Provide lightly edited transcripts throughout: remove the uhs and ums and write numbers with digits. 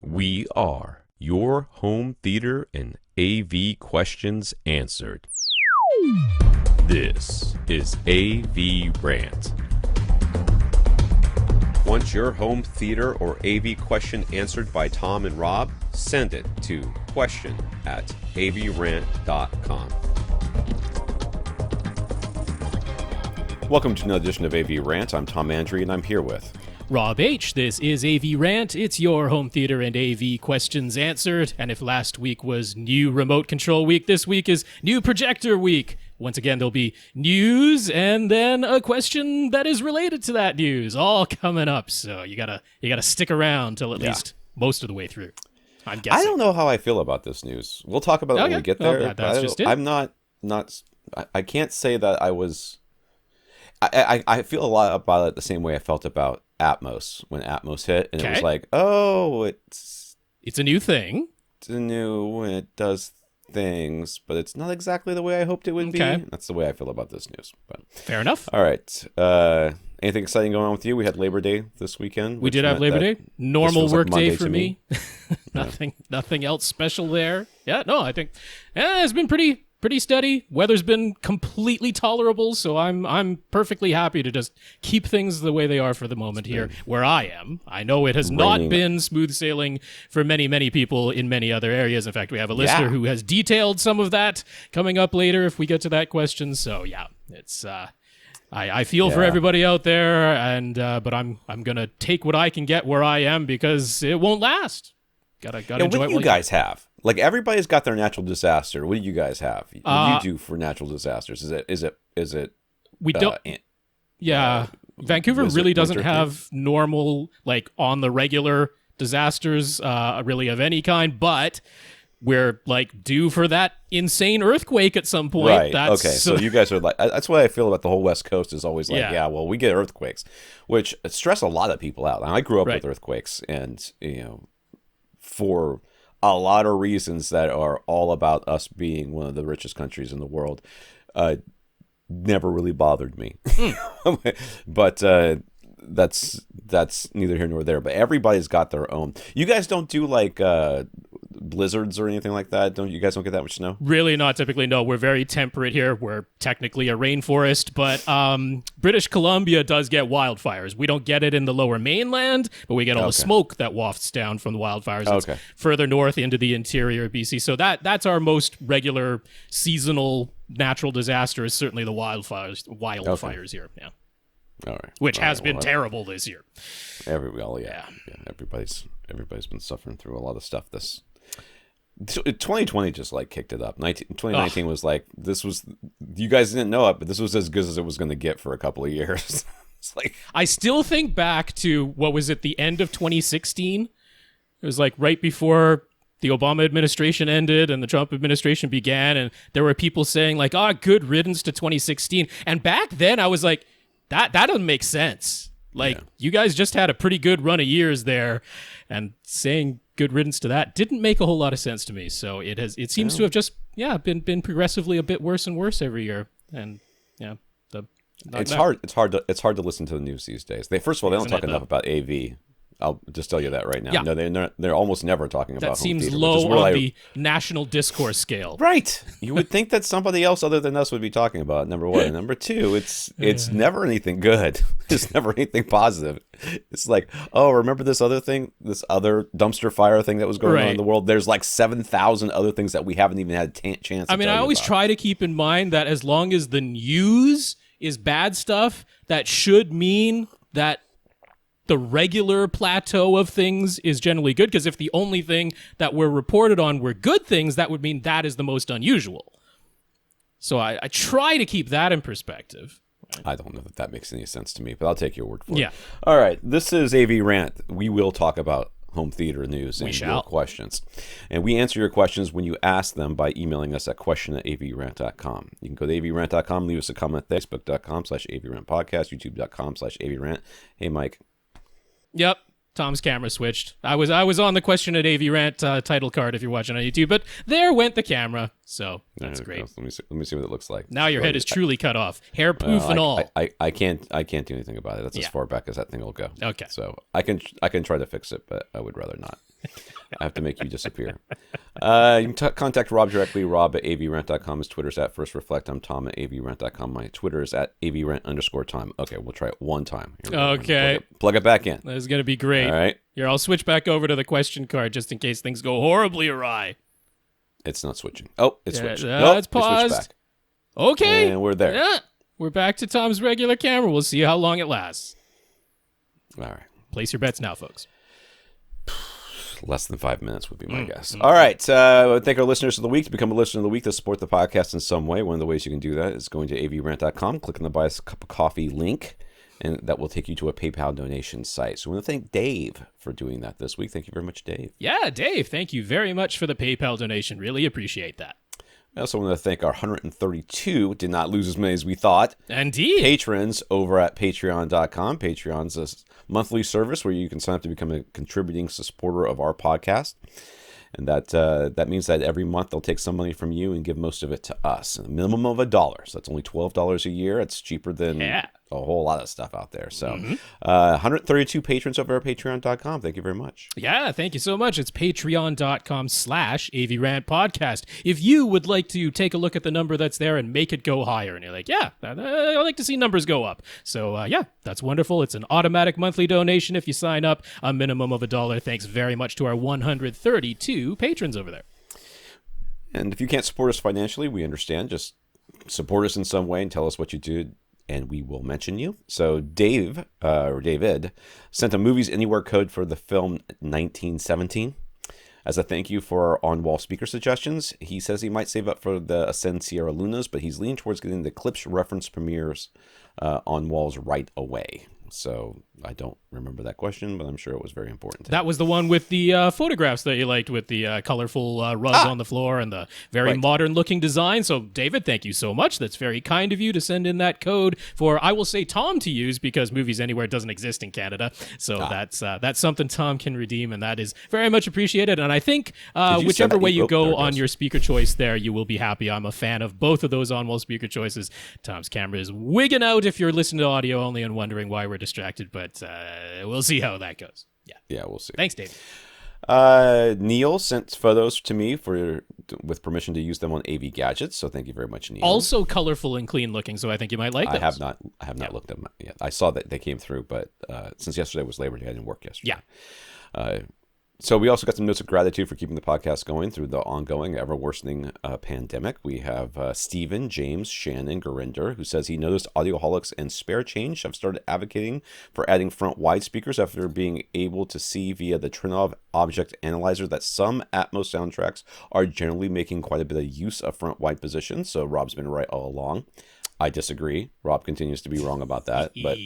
We are your home theater and AV questions answered. This is AVRant. Want your home theater or AV question answered by Tom and Rob? Send it to question@avrant.com. Welcome to another edition of AVRant. I'm Tom Andrew, and I'm here with Rob H. This is AVRant. It's your home theater and AV questions answered. And if last week was new remote control week, this week is new projector week. Once again, there'll be news and then a question that is related to that news, all coming up. So you gotta stick around till at least most of the way through. I'm guessing. I don't know how I feel about this news. We'll talk about it when we get there. That's just it. I'm not. I can't say that I was. I feel a lot about it the same way I felt about Atmos when Atmos hit, and it was like, oh, it's a new thing. It's new and it does things, but it's not exactly the way I hoped it would be. That's the way I feel about this news. But fair enough. All right. Anything exciting going on with you? We had Labor Day this weekend. We did have Labor Day. Normal work day for me. Nothing else special there. Yeah, no, I think it's been pretty steady. Weather's been completely tolerable, so I'm perfectly happy to just keep things the way they are for the moment here where I am. I know it has not been smooth sailing for many, many people in many other areas. In fact, we have a listener who has detailed some of that coming up later if we get to that question. So yeah, it's I feel for everybody out there, and but I'm gonna take what I can get where I am because it won't last. Gotta enjoy what do you guys have? Like, everybody's got their natural disaster. What do you guys have? What do you do for natural disasters? Is it? We don't. Vancouver really doesn't have normal, like, on the regular disasters, really of any kind. But we're like due for that insane earthquake at some point. Right. So you guys are like. That's what I feel about the whole West Coast. Is always like, well, we get earthquakes, which stress a lot of people out. And I grew up with earthquakes, and for a lot of reasons that are all about us being one of the richest countries in the world, never really bothered me. But that's neither here nor there. But everybody's got their own. You guys don't do like blizzards or anything like that? You guys don't get that much snow? Really, not typically. No, we're very temperate here. We're technically a rainforest, but British Columbia does get wildfires. We don't get it in the lower mainland, but we get all the smoke that wafts down from the wildfires. It's further north into the interior of BC. So that's our most regular seasonal natural disaster is certainly the wildfires here. Yeah. All right. Which has been terrible this year. Everybody's been suffering through a lot of stuff. 2020 just like kicked it up. 2019 was like, you guys didn't know it, but this was as good as it was going to get for a couple of years. It's like, I still think back to, what was it, the end of 2016? It was like right before the Obama administration ended and the Trump administration began, and there were people saying like, good riddance to 2016. And back then I was like, that doesn't make sense. Like, you guys just had a pretty good run of years there, and saying good riddance to that didn't make a whole lot of sense to me. So it seems to have just been progressively a bit worse and worse every year. And it's hard to listen to the news these days. First of all, they don't talk enough about AV. I'll just tell you that right now. Yeah. No, they're almost never talking about home theater. That seems low on the national discourse scale. Right. You would think that somebody else other than us would be talking about it, number one. And number two, it's never anything good. It's never anything positive. It's like, remember this other thing, this other dumpster fire thing that was going on in the world? There's like 7,000 other things that we haven't even had a chance to I always try to keep in mind that as long as the news is bad stuff, that should mean that the regular plateau of things is generally good, because if the only thing that we're reported on were good things, that would mean that is the most unusual. So I try to keep that in perspective. I don't know that makes any sense to me, but I'll take your word for it. All right, this is AV Rant. We will talk about home theater news and your questions. And we answer your questions when you ask them by emailing us at question@avrant.com. You can go to avrant.com, leave us a comment there, facebook.com/avrantpodcast, youtube.com/avrant. Hey, Mike. Yep, Tom's camera switched. I was on the question at AVRant title card if you're watching on YouTube, but there went the camera. So that's great. Let me see what it looks like. Now your head is truly cut off, hair poof and all. I can't do anything about it. That's as far back as that thing will go. Okay. So I can try to fix it, but I would rather not. I have to make you disappear. You can contact Rob directly. Rob at avrant.com. His Twitter's at FirstReflect. I'm Tom at avrant.com. My Twitter is at avrant_Tom. Okay, we'll try it one time. Okay. Plug it back in. This is going to be great. All right. Here, I'll switch back over to the question card just in case things go horribly awry. It's not switching. Oh, it's switched. It's paused. Back. Okay. And we're there. Yeah. We're back to Tom's regular camera. We'll see how long it lasts. All right. Place your bets now, folks. Less than 5 minutes would be my guess. All right. Thank our listeners of the week. To become a listener of the week to support the podcast in some way, one of the ways you can do that is going to avrant.com, click on the Buy Us a Cup of Coffee link, and that will take you to a PayPal donation site. So we want to thank Dave for doing that this week. Thank you very much, Dave. Yeah, Dave, thank you very much for the PayPal donation. Really appreciate that. I also want to thank our 132, did not lose as many as we thought, Indeed, patrons over at patreon.com. Patreon's a monthly service where you can sign up to become a contributing supporter of our podcast. And that means that every month they'll take some money from you and give most of it to us. A minimum of $1. So that's only $12 a year. It's cheaper than a whole lot of stuff out there. So 132 patrons over at patreon.com. Thank you very much. Yeah, thank you so much. It's patreon.com/AVRant podcast. If you would like to take a look at the number that's there and make it go higher, and you're like, yeah, I like to see numbers go up. So yeah, that's wonderful. It's an automatic monthly donation if you sign up, a minimum of $1. Thanks very much to our 132 patrons over there. And if you can't support us financially, we understand. Just support us in some way and tell us what you did, and we will mention you. So David sent a Movies Anywhere code for the film 1917 as a thank you for our on-wall speaker suggestions. He says he might save up for the Ascend Sierra Lunas, but he's leaning towards getting the Clips reference premieres on walls right away. So I don't remember that question, but I'm sure it was very important. That was the one with the photographs that you liked with the colorful rug on the floor and the very modern-looking design. So, David, thank you so much. That's very kind of you to send in that code for, I will say, Tom to use because Movies Anywhere doesn't exist in Canada. So that's something Tom can redeem, and that is very much appreciated. And I think whichever way you go on your speaker choice there, you will be happy. I'm a fan of both of those on-wall speaker choices. Tom's camera is wigging out if you're listening to audio only and wondering why we're distracted, but we'll see how that goes. Yeah, we'll see. Thanks, Dave. Neil sent photos to me with permission to use them on AV Gadgets, so thank you very much, Neil. Also colorful and clean looking, so I think you might like those. I have not looked at them yet. I saw that they came through, but since yesterday was Labor Day, I didn't work yesterday. Yeah. So we also got some notes of gratitude for keeping the podcast going through the ongoing, ever-worsening pandemic. We have Stephen, James, Shannon, Gurinder, who says he noticed Audioholics and Spare Change have started advocating for adding front wide speakers after being able to see via the Trinov Object Analyzer that some Atmos soundtracks are generally making quite a bit of use of front wide positions. So Rob's been right all along. I disagree. Rob continues to be wrong about that, but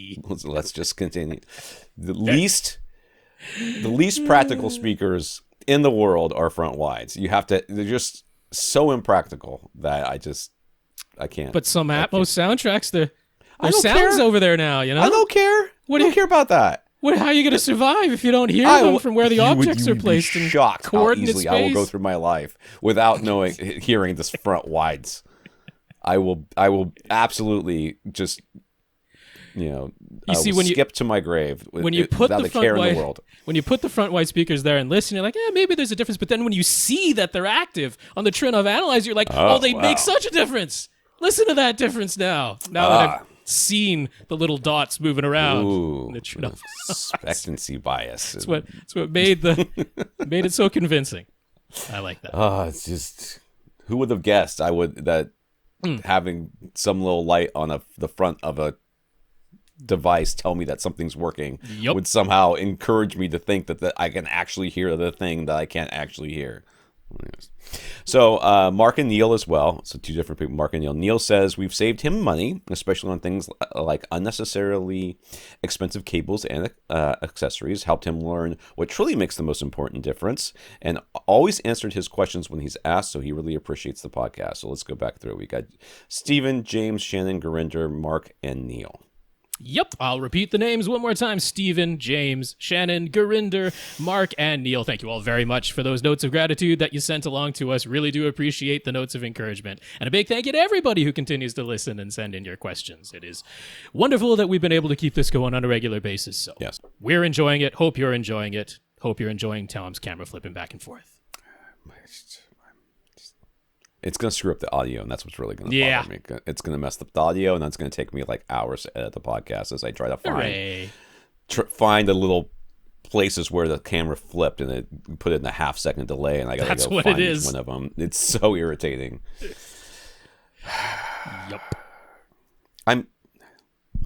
let's just continue. The least practical speakers in the world are front wides. They're just so impractical that I can't. But some Atmos soundtracks, there's sounds over there now, you know? I don't care. I don't care about that. How are you going to survive if you don't hear them from where the objects are placed? Be shocked how easily space? I will go through my life without hearing this front wides. I will absolutely just, skip to my grave when you put without the a care wide, in the world. When you put the front wide speakers there and listen, you're like, maybe there's a difference. But then when you see that they're active on the Trinov Analyzer, you're like, they make such a difference. Listen to that difference now. Now that I've seen the little dots moving around. Ooh, the Trinov. Expectancy bias. It's what made it so convincing. I like that. It's just, who would have guessed having some little light on the front of a device tell me that something's working would somehow encourage me to think that I can actually hear the thing that I can't actually hear. So Mark and Neil as well. So two different people, Mark and Neil. Neil says we've saved him money, especially on things like unnecessarily expensive cables and accessories. Helped him learn what truly makes the most important difference, and always answered his questions when he's asked. So he really appreciates the podcast. So let's go back through. We got Stephen, James, Shannon, Gurinder, Mark, and Neil. Yep, I'll repeat the names one more time. Stephen, James, Shannon, Gurinder, Mark, and Neil. Thank you all very much for those notes of gratitude that you sent along to us. Really do appreciate the notes of encouragement. And a big thank you to everybody who continues to listen and send in your questions. It is wonderful that we've been able to keep this going on a regular basis. So yes, we're enjoying it. Hope you're enjoying it. Hope you're enjoying Tom's camera flipping back and forth. It's going to screw up the audio, and that's what's really going to bother me. It's going to mess up the audio, and that's going to take me like hours to edit the podcast as I try to find the little places where the camera flipped, and it put it in a half-second delay, and I got to go find each one of them. It's so irritating. Yep. I don't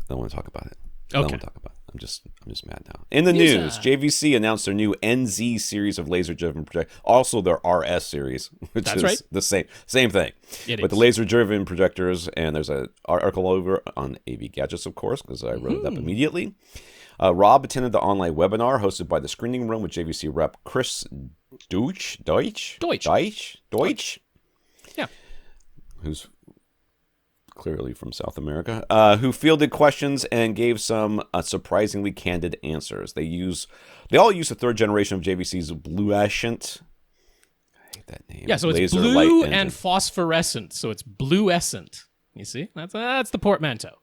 want to talk about it. Okay. I don't want to talk about it. I'm just mad now. In the news, JVC announced their new NZ series of laser-driven projectors. Also, their RS series, which is the same thing. But the laser-driven projectors, and there's an article over on AV Gadgets, of course, because I wrote it up immediately. Rob attended the online webinar hosted by the Screening Room with JVC rep Chris Deutsch. Yeah. Who's clearly from South America, who fielded questions and gave some surprisingly candid answers. They all use the third generation of JVC's BLU-Escent. I hate that name. Yeah, so it's laser blue and phosphorescent. So it's BLU-Escent. You see? That's the portmanteau.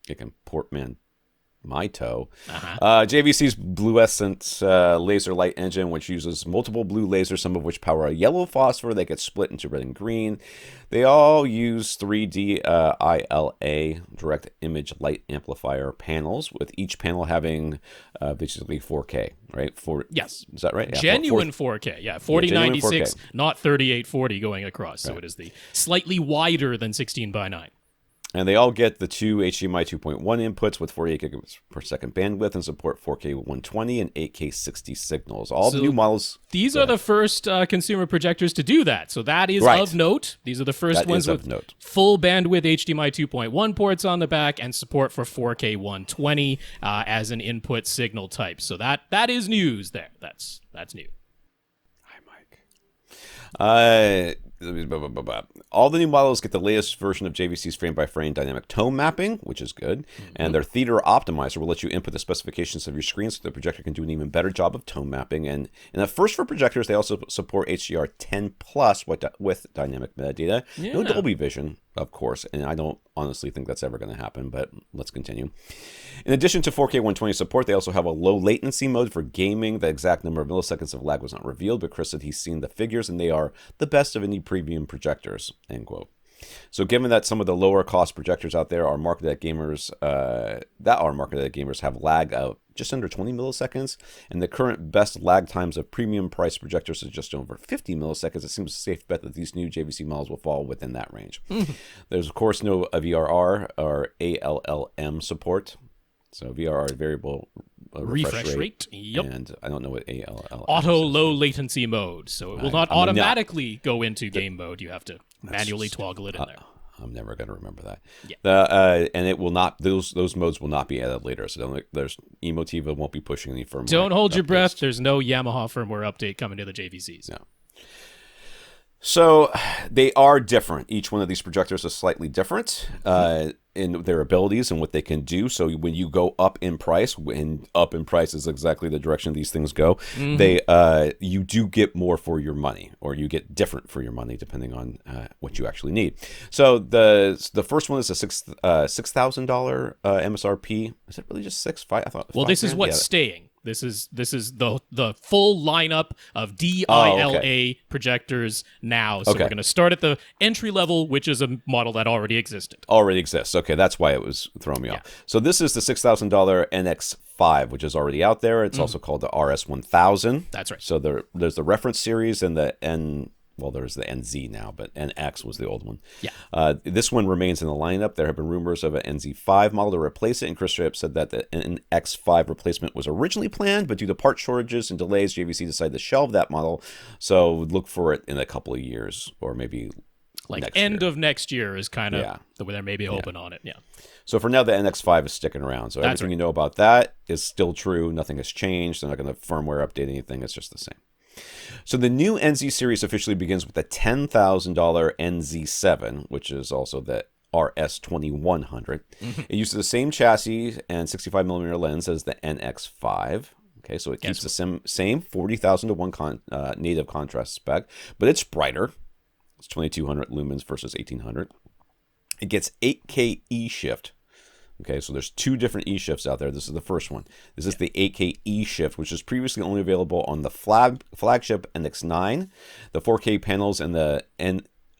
It can portman my toe. JVC's BLU-Escent laser light engine, which uses multiple blue lasers, some of which power a yellow phosphor that gets split into red and green. They all use 3D D-ILA direct image light amplifier panels, with each panel having basically 4K, right? Yes. Is that right? Yeah, genuine 4K. Yeah, 4096, not 3840 going across. So it is the slightly wider than 16:9. And they all get the two HDMI 2.1 inputs with 48 gigabits per second bandwidth and support 4K 120 and 8K 60 signals. All the new models. These are the first consumer projectors to do that. So that is of note. These are the first ones with full bandwidth HDMI 2.1 ports on the back and support for 4K 120 as an input signal type. So that is news there. That's new. Hi, Mike. All the new models get the latest version of JVC's frame-by-frame dynamic tone mapping, which is good, and their theater optimizer will let you input the specifications of your screen so the projector can do an even better job of tone mapping. And in a first for projectors, they also support HDR 10 plus with dynamic metadata. No Dolby Vision, of course, and I don't honestly think that's ever going to happen, but let's continue. In addition to 4K 120 support, they also have a low latency mode for gaming. The exact number of milliseconds of lag was not revealed, but Chris said he's seen the figures and they are the best of any premium projectors, end quote. So given that some of the lower cost projectors out there are marketed at gamers, have lag of just under 20 milliseconds, and the current best lag times of premium price projectors is just over 50 milliseconds, it seems a safe bet that these new JVC models will fall within that range. There's, of course, no VRR or ALLM support. So VRR variable refresh rate. Yep. And I don't know what ALL. Auto low latency mode. So it will not automatically go into game mode. You have to manually toggle it in there. I'm never going to remember that. Yeah. And it will not. Those modes will not be added later. So there's Emotiva won't be pushing any firmware. Don't hold your breath. There's no Yamaha firmware update coming to the JVCs. No. So they are different. Each one of these projectors is slightly different in their abilities and what they can do. So when you go up in price, is exactly the direction these things go, you do get more for your money, or you get different for your money depending on what you actually need. So the first one is a $6,000 MSRP. Is it really just 6,500? I thought. Well, this is what's staying. This is the full lineup of D-ILA projectors now. So we're going to start at the entry level, which is a model that already existed. Already exists. Okay, that's why it was throwing me off. So this is the $6,000 NX5, which is already out there. It's also called the RS1000. That's right. So there's the reference series and the there's the NZ now, but NX was the old one. Yeah. This one remains in the lineup. There have been rumors of an NZ5 model to replace it, and Chris Strip said that the NX5 replacement was originally planned, but due to part shortages and delays, JVC decided to shelve that model. So look for it in a couple of years, or maybe end of next year is kind of they're maybe hoping on it. Yeah. So for now, the NX5 is sticking around. So everything you know about that is still true. Nothing has changed. They're not going to firmware update anything. It's just the same. So the new NZ series officially begins with the $10,000 NZ7, which is also the RS2100. It uses the same chassis and 65mm lens as the NX5. Okay, so it keeps the same 40,000 to 1 native contrast spec, but it's brighter. It's 2200 lumens versus 1800. It gets 8K e-shift Okay, so there's 2 different E-shifts out there. This is the first one. This is the 8K E-shift, which is previously only available on the flagship NX9. The 4K panels and the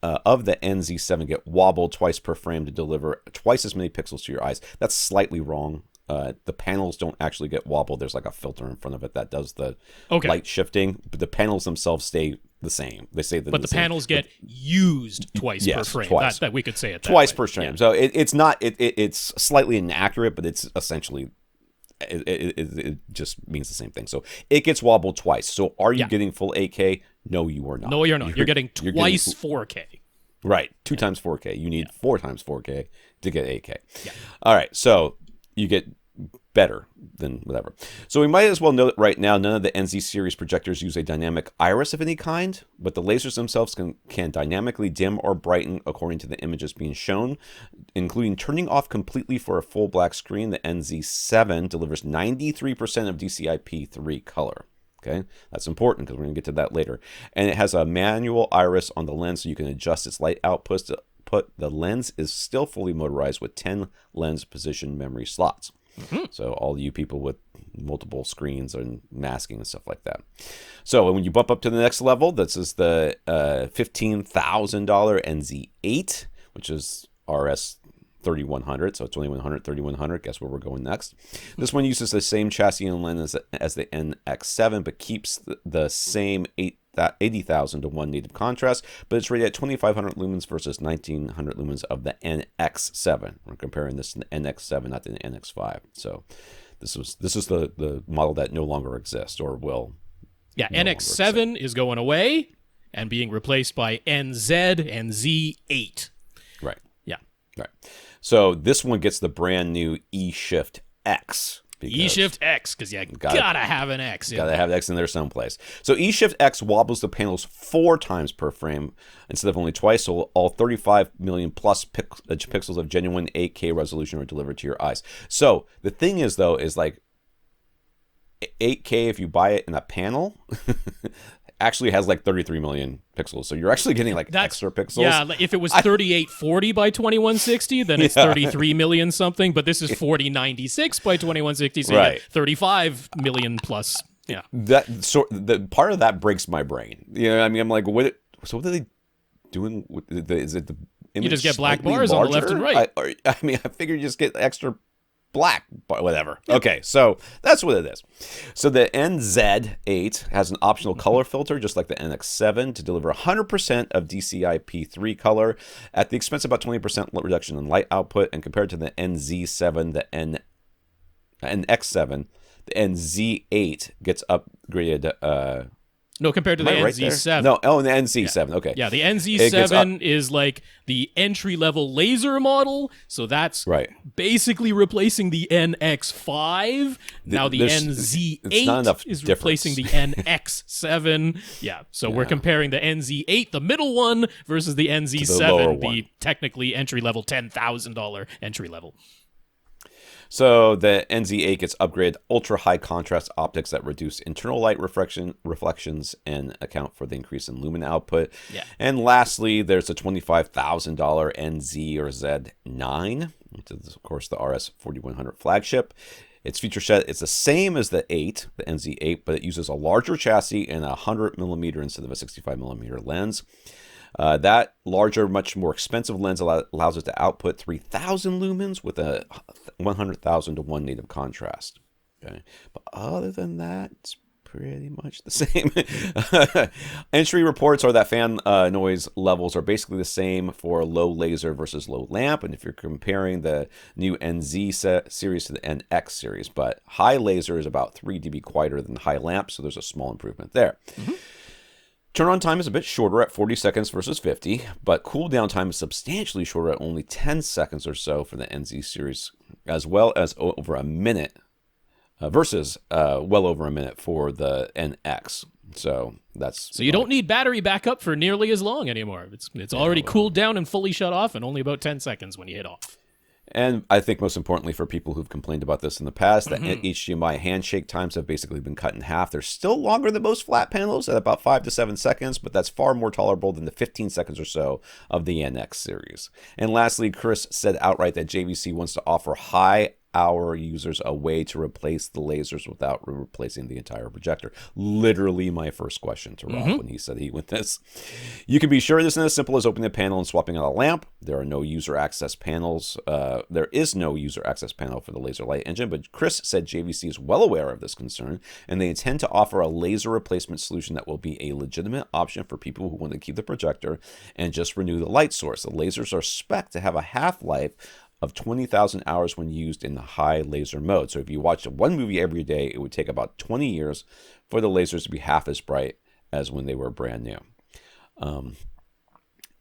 of the NZ7 get wobbled twice per frame to deliver twice as many pixels to your eyes. That's slightly wrong. The panels don't actually get wobbled. There's like a filter in front of it that does the light shifting, but the panels themselves stay the same. They say that, but the panels get used twice per frame. Twice. That we could say it that twice way. per frame. Yeah. So it's not. It's slightly inaccurate, but it's essentially. It just means the same thing. So it gets wobbled twice. So are you getting full 8K? No, you are not. No, you're not. You're getting twice 4K. Right, 2 times 4K. You need 4 times 4K to get 8K. Yeah. All right, so you get better than whatever. So we might as well note right now, none of the NZ series projectors use a dynamic iris of any kind, but the lasers themselves can dynamically dim or brighten according to the images being shown, including turning off completely for a full black screen. The NZ7 delivers 93% of DCI-P3 color. Okay, that's important because we're going to get to that later. And it has a manual iris on the lens so you can adjust its light outputs. The lens is still fully motorized with 10 lens position memory slots. Mm-hmm. So all you people with multiple screens and masking and stuff like that. So when you bump up to the next level, this is the $15,000 NZ8, which is RS3100. So 2100, 3100. Guess where we're going next. This one uses the same chassis and lens as the NX7, but keeps the same 80,000 to 1 native contrast, but it's rated at 2,500 lumens versus 1,900 lumens of the NX7. We're comparing this to the NX7, not the NX5. So this is the model that no longer exists or will. Yeah, NX7 is going away and being replaced by NZ and Z8. Right. Yeah. Right. So this one gets the brand new e-shiftX. e-shiftX, because you gotta have an X. Gotta have X in there someplace. So e-shiftX wobbles the panels 4 times per frame instead of only twice, so all 35 million plus pixels of genuine 8K resolution are delivered to your eyes. So the thing is, though, is like 8K, if you buy it in a panel, actually has like 33 million pixels. So you're actually getting like extra pixels. Yeah, if it was 3840 by 2160, then it's 33 million something, but this is 4096 by 2160, so you get 35 million plus. Yeah. The part of that breaks my brain. You know, I mean, I'm like, what are they doing with is it the image? You just get black bars on the left and right. I mean, I figured you just get extra black, but whatever. Okay, so that's what it is. So the NZ8 has an optional color filter, just like the NX7, to deliver 100% of DCI-P3 color at the expense of about 20% reduction in light output. And compared to the NZ7, the NX7, the NZ8 gets upgraded. No, compared to the NZ7. No, the NZ7. Yeah. Okay. Yeah, the NZ7 is like the entry-level laser model, so that's basically replacing the NX5. Now the NZ8 is replacing the NX7. Yeah, so we're comparing the NZ8, the middle one, versus the NZ7, the technically entry-level $10,000 entry-level. So the NZ8 gets upgraded ultra-high contrast optics that reduce internal light reflections and account for the increase in lumen output. Yeah. And lastly, there's a $25,000 NZ or Z9, which is, of course, the RS4100 flagship. Its feature set is the same as the NZ8, but it uses a larger chassis and a 100mm instead of a 65mm lens. That larger, much more expensive lens allows it to output 3,000 lumens with a 100,000 to 1 native contrast. Okay, but other than that, it's pretty much the same. Entry reports are that fan noise levels are basically the same for low laser versus low lamp, and if you're comparing the new NZ series to the NX series, but high laser is about 3 dB quieter than high lamp, so there's a small improvement there. Mm-hmm. Turn-on time is a bit shorter at 40 seconds versus 50, but cool-down time is substantially shorter at only 10 seconds or so for the NZ series, as well as over a minute versus well over a minute for the NX. So you don't need battery backup for nearly as long anymore. It's already cooled down and fully shut off in only about 10 seconds when you hit off. And I think most importantly for people who've complained about this in the past, that HDMI handshake times have basically been cut in half. They're still longer than most flat panels at about 5 to 7 seconds, but that's far more tolerable than the 15 seconds or so of the NX series. And lastly, Chris said outright that JVC wants to offer high-hour users a way to replace the lasers without replacing the entire projector. Literally my first question to Rob when he said he went this. You can be sure this is as simple as opening a panel and swapping out a lamp. There are no user access panels. There is no user access panel for the laser light engine, but Chris said JVC is well aware of this concern, and they intend to offer a laser replacement solution that will be a legitimate option for people who want to keep the projector and just renew the light source. The lasers are spec'd to have a half-life of 20,000 hours when used in the high laser mode. So if you watched one movie every day, it would take about 20 years for the lasers to be half as bright as when they were brand new.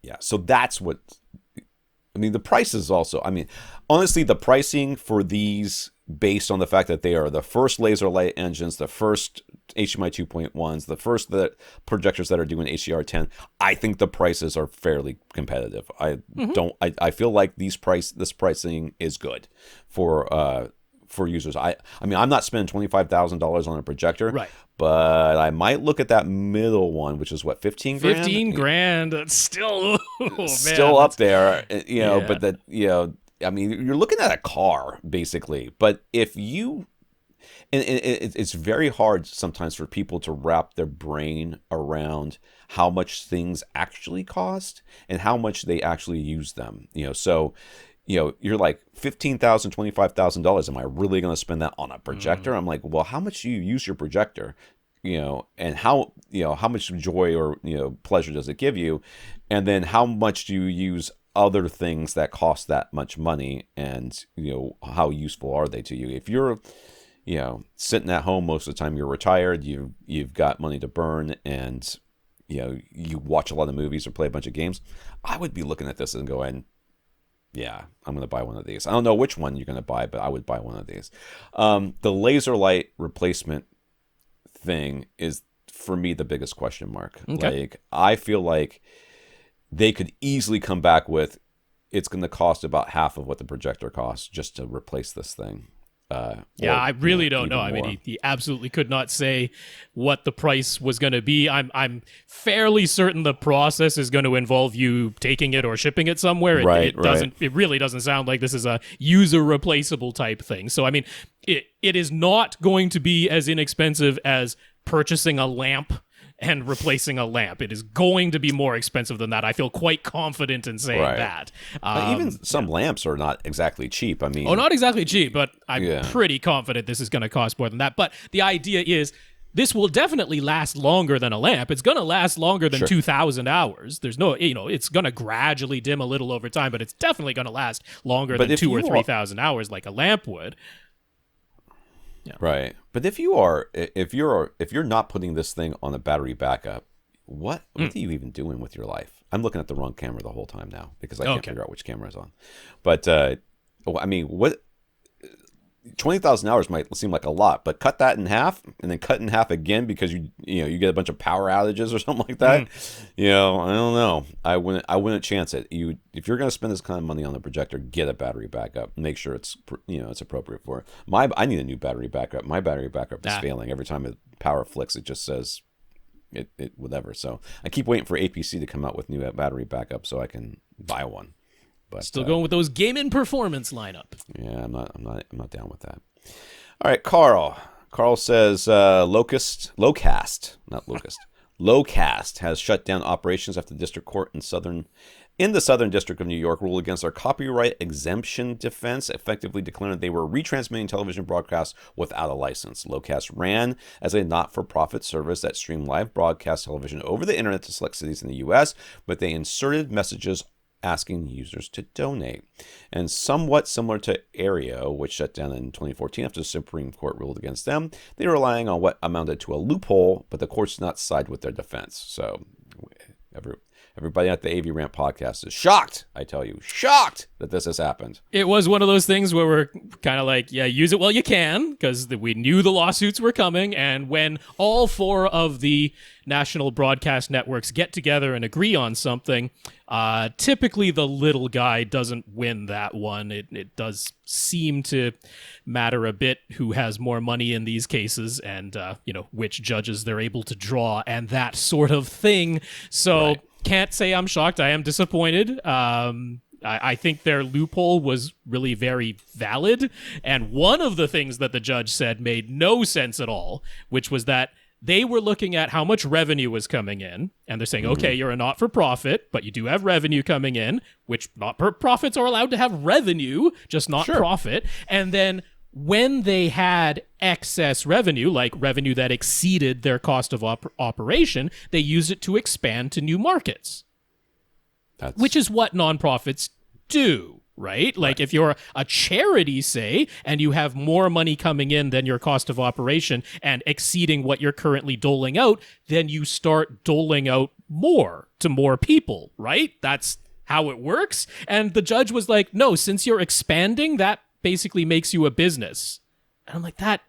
Yeah, so that's what, I mean, the prices also, I mean, honestly, the pricing for these, based on the fact that they are the first laser light engines, the first HDMI 2.1s, the first projectors that are doing HDR10, I think the prices are fairly competitive. I feel like this pricing is good for users. I mean, I'm not spending $25,000 on a projector, right? But I might look at that middle one, which is what, 15 grand? 15 grand. That's still, still up there, you know, but that, you know, I mean, you're looking at a car basically, but if you, and it's very hard sometimes for people to wrap their brain around how much things actually cost and how much they actually use them, you know, so, you know, you're like $15,000, $25,000. Am I really going to spend that on a projector? I'm like, well, how much do you use your projector? You know, and how much joy or, you know, pleasure does it give you? And then how much do you use other things that cost that much money? And, you know, how useful are they to you? If you're, you know, sitting at home most of the time, you're retired, you've got money to burn, and, you know, you watch a lot of movies or play a bunch of games, I would be looking at this and going, yeah, I'm going to buy one of these. I don't know which one you're going to buy, but I would buy one of these. The laser light replacement thing is, for me, the biggest question mark. Okay. Like, I feel like they could easily come back with, it's going to cost about half of what the projector costs just to replace this thing. I really don't know. I mean, he absolutely could not say what the price was going to be. I'm fairly certain the process is going to involve you taking it or shipping it somewhere. It really doesn't sound like this is a user replaceable type thing. So I mean, it is not going to be as inexpensive as purchasing a lamp and replacing a lamp. It is going to be more expensive than that. I feel quite confident in saying that. Even some lamps are not exactly cheap. I mean, not exactly cheap, but I'm pretty confident this is going to cost more than that. But the idea is, this will definitely last longer than a lamp. It's going to last longer than 2,000 hours. There's no, you know, it's going to gradually dim a little over time, but it's definitely going to last longer than 2,000 or 3,000 hours like a lamp would. Yeah. Right. But if you're not putting this thing on a battery backup, what are you even doing with your life? I'm looking at the wrong camera the whole time now because I can't figure out which camera is on. But I mean, what 20,000 hours might seem like a lot, but cut that in half and then cut in half again because you get a bunch of power outages or something like that. You know, I don't know. I wouldn't chance it. If you're going to spend this kind of money on the projector, get a battery backup. Make sure it's appropriate for it. I need a new battery backup. My battery backup is failing every time the power flicks. It just says it whatever. So I keep waiting for APC to come out with new battery backup so I can buy one. But, still going with those gaming performance lineup. Yeah, I'm not down with that. All right, Karl. Karl says Locast has shut down operations after the district court in the Southern District of New York ruled against our copyright exemption defense, effectively declaring they were retransmitting television broadcasts without a license. Locast ran as a not-for-profit service that streamed live broadcast television over the internet to select cities in the U.S., but they inserted messages asking users to donate. And somewhat similar to Aereo, which shut down in 2014 after the Supreme Court ruled against them, they were relying on what amounted to a loophole, but the courts did not side with their defense. So everybody at the AVRant podcast is shocked. I tell you, shocked that this has happened. It was one of those things where we're kind of like, yeah, use it while you can, because we knew the lawsuits were coming. And when all 4 of the national broadcast networks get together and agree on something, typically the little guy doesn't win that one. It does seem to matter a bit who has more money in these cases, and which judges they're able to draw and that sort of thing. So can't say I'm shocked. I am disappointed. I think their loophole was really very valid, and one of the things that the judge said made no sense at all, which was that they were looking at how much revenue was coming in, and they're saying, okay, you're a not-for-profit, but you do have revenue coming in, which not-for-profits are allowed to have revenue, just not profit. And then when they had excess revenue, like revenue that exceeded their cost of operation, they used it to expand to new markets, which is what nonprofits do. Right? Like if you're a charity, say, and you have more money coming in than your cost of operation and exceeding what you're currently doling out, then you start doling out more to more people, right? That's how it works. And the judge was like, no, since you're expanding, that basically makes you a business. And I'm like, that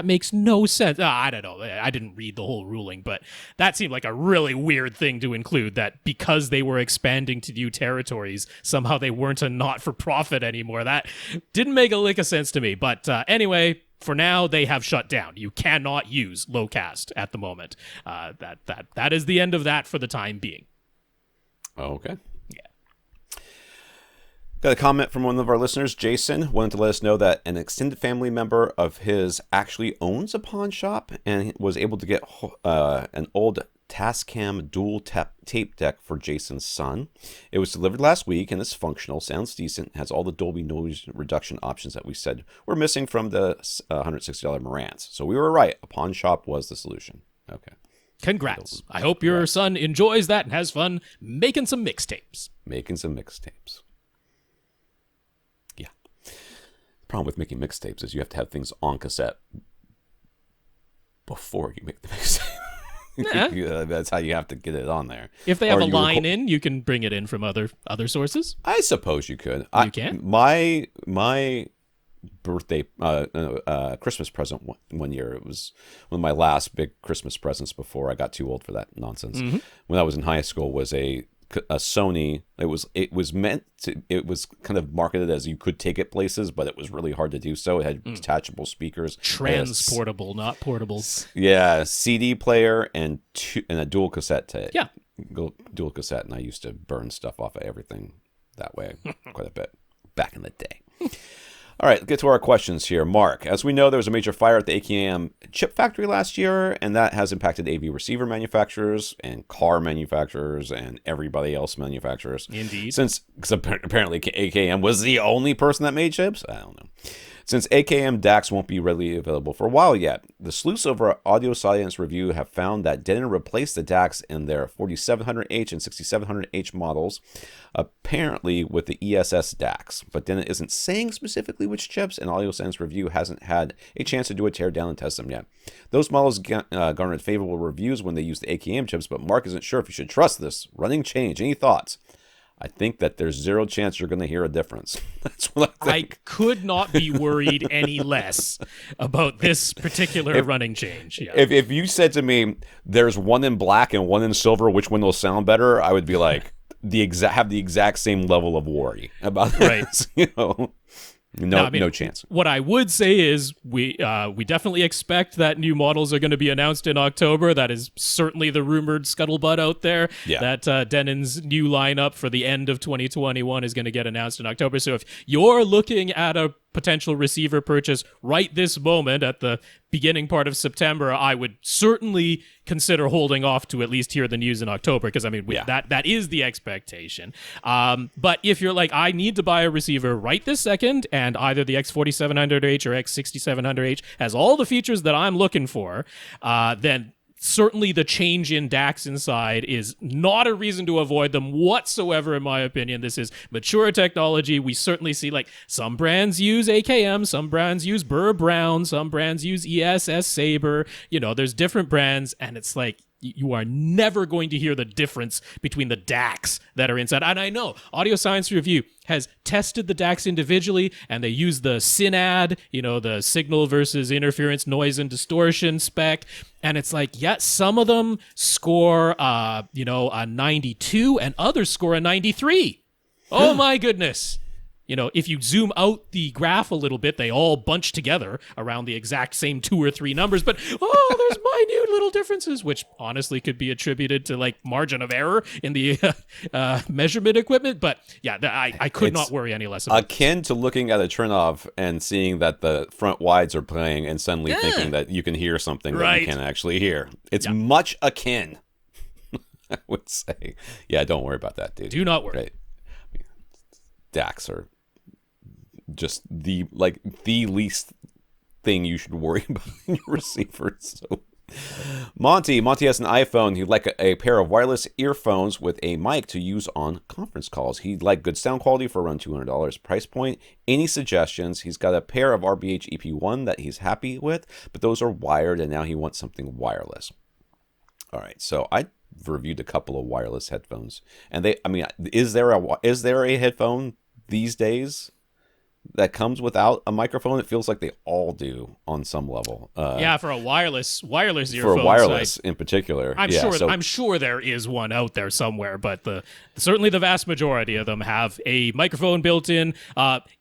makes no sense. I don't know. I didn't read the whole ruling, but that seemed like a really weird thing to include, that because they were expanding to new territories, somehow they weren't a not-for-profit anymore. That didn't make a lick of sense to me. But anyway, for now, they have shut down. You cannot use Locast at the moment. That is the end of that for the time being. Okay. Got a comment from one of our listeners, Jason, wanted to let us know that an extended family member of his actually owns a pawn shop and was able to get an old Tascam dual tape deck for Jason's son. It was delivered last week and it's functional, sounds decent, has all the Dolby noise reduction options that we said were missing from the $160 Marantz. So we were right. A pawn shop was the solution. Okay. Congrats. I hope your son enjoys that and has fun making some mixtapes. Problem with making mixtapes is you have to have things on cassette before you make the mixtape. That's how you have to get it on there. If they have a line in, you can bring it in from other sources. I suppose you could. You can. My birthday, Christmas present one year. It was one of my last big Christmas presents before I got too old for that nonsense. Mm-hmm. When I was in high school, was a Sony. It was kind of marketed as you could take it places, but it was really hard to do so. It had detachable speakers, transportable, not portable. Yeah, CD player and a dual cassette tape. Yeah, dual cassette, and I used to burn stuff off of everything that way quite a bit back in the day. All right, let's get to our questions here. Mark, as we know, there was a major fire at the AKM chip factory last year, and that has impacted AV receiver manufacturers and car manufacturers and everybody else manufacturers. Indeed. Because apparently AKM was the only person that made chips? I don't know. Since AKM DACs won't be readily available for a while yet, the sleuths over Audio Science Review have found that Denon replaced the DACs in their 4700H and 6700H models, apparently with the ESS DACs. But Denon isn't saying specifically which chips, and Audio Science Review hasn't had a chance to do a teardown and test them yet. Those models garnered favorable reviews when they used the AKM chips, but Mark isn't sure if you should trust this running change. Any thoughts? I think that there's zero chance you're going to hear a difference. That's what I think. I could not be worried any less about this particular running change. Yeah. If you said to me, there's one in black and one in silver, which one will sound better? I would be like, have the exact same level of worry about this. Right. No chance. What I would say is we definitely expect that new models are going to be announced in October. That is certainly the rumored scuttlebutt out there. Yeah. That Denon's new lineup for the end of 2021 is going to get announced in October. So if you're looking at a potential receiver purchase right this moment at the beginning part of September, I would certainly consider holding off to at least hear the news in October, because I mean that is the expectation. But if you're like, I need to buy a receiver right this second, and either the X4700H or X6700H has all the features that I'm looking for, then certainly the change in DACs inside is not a reason to avoid them whatsoever, in my opinion. This is mature technology. We certainly see, like, some brands use AKM, some brands use Burr Brown, some brands use ESS Saber. There's different brands, and it's like, You are never going to hear the difference between the DACs that are inside. And I know Audio Science Review has tested the DACs individually, and they use the SYNAD, the signal versus interference, noise, and distortion spec. And it's like, yeah, some of them score, a 92, and others score a 93. Oh my goodness. If you zoom out the graph a little bit, they all bunch together around the exact same 2 or 3 numbers. But, there's minute little differences, which honestly could be attributed to like margin of error in the measurement equipment. But yeah, I could not worry any less about akin to looking at a turn-off and seeing that the front wides are playing and suddenly thinking that you can hear something that you can't actually hear. It's much akin, I would say. Yeah, don't worry about that, dude. Do not worry. Right. DACs are just the least thing you should worry about in your receiver. So Monty has an iPhone. He'd like a pair of wireless earphones with a mic to use on conference calls. He'd like good sound quality for around $200 price point. Any suggestions? He's got a pair of RBH EP1 that he's happy with, but those are wired, and now he wants something wireless. All right, so I reviewed a couple of wireless headphones, and is there a headphone these days that comes without a microphone? It feels like they all do on some level. For a wireless earphone. For wireless in particular. I'm sure there is one out there somewhere, but certainly the vast majority of them have a microphone built in.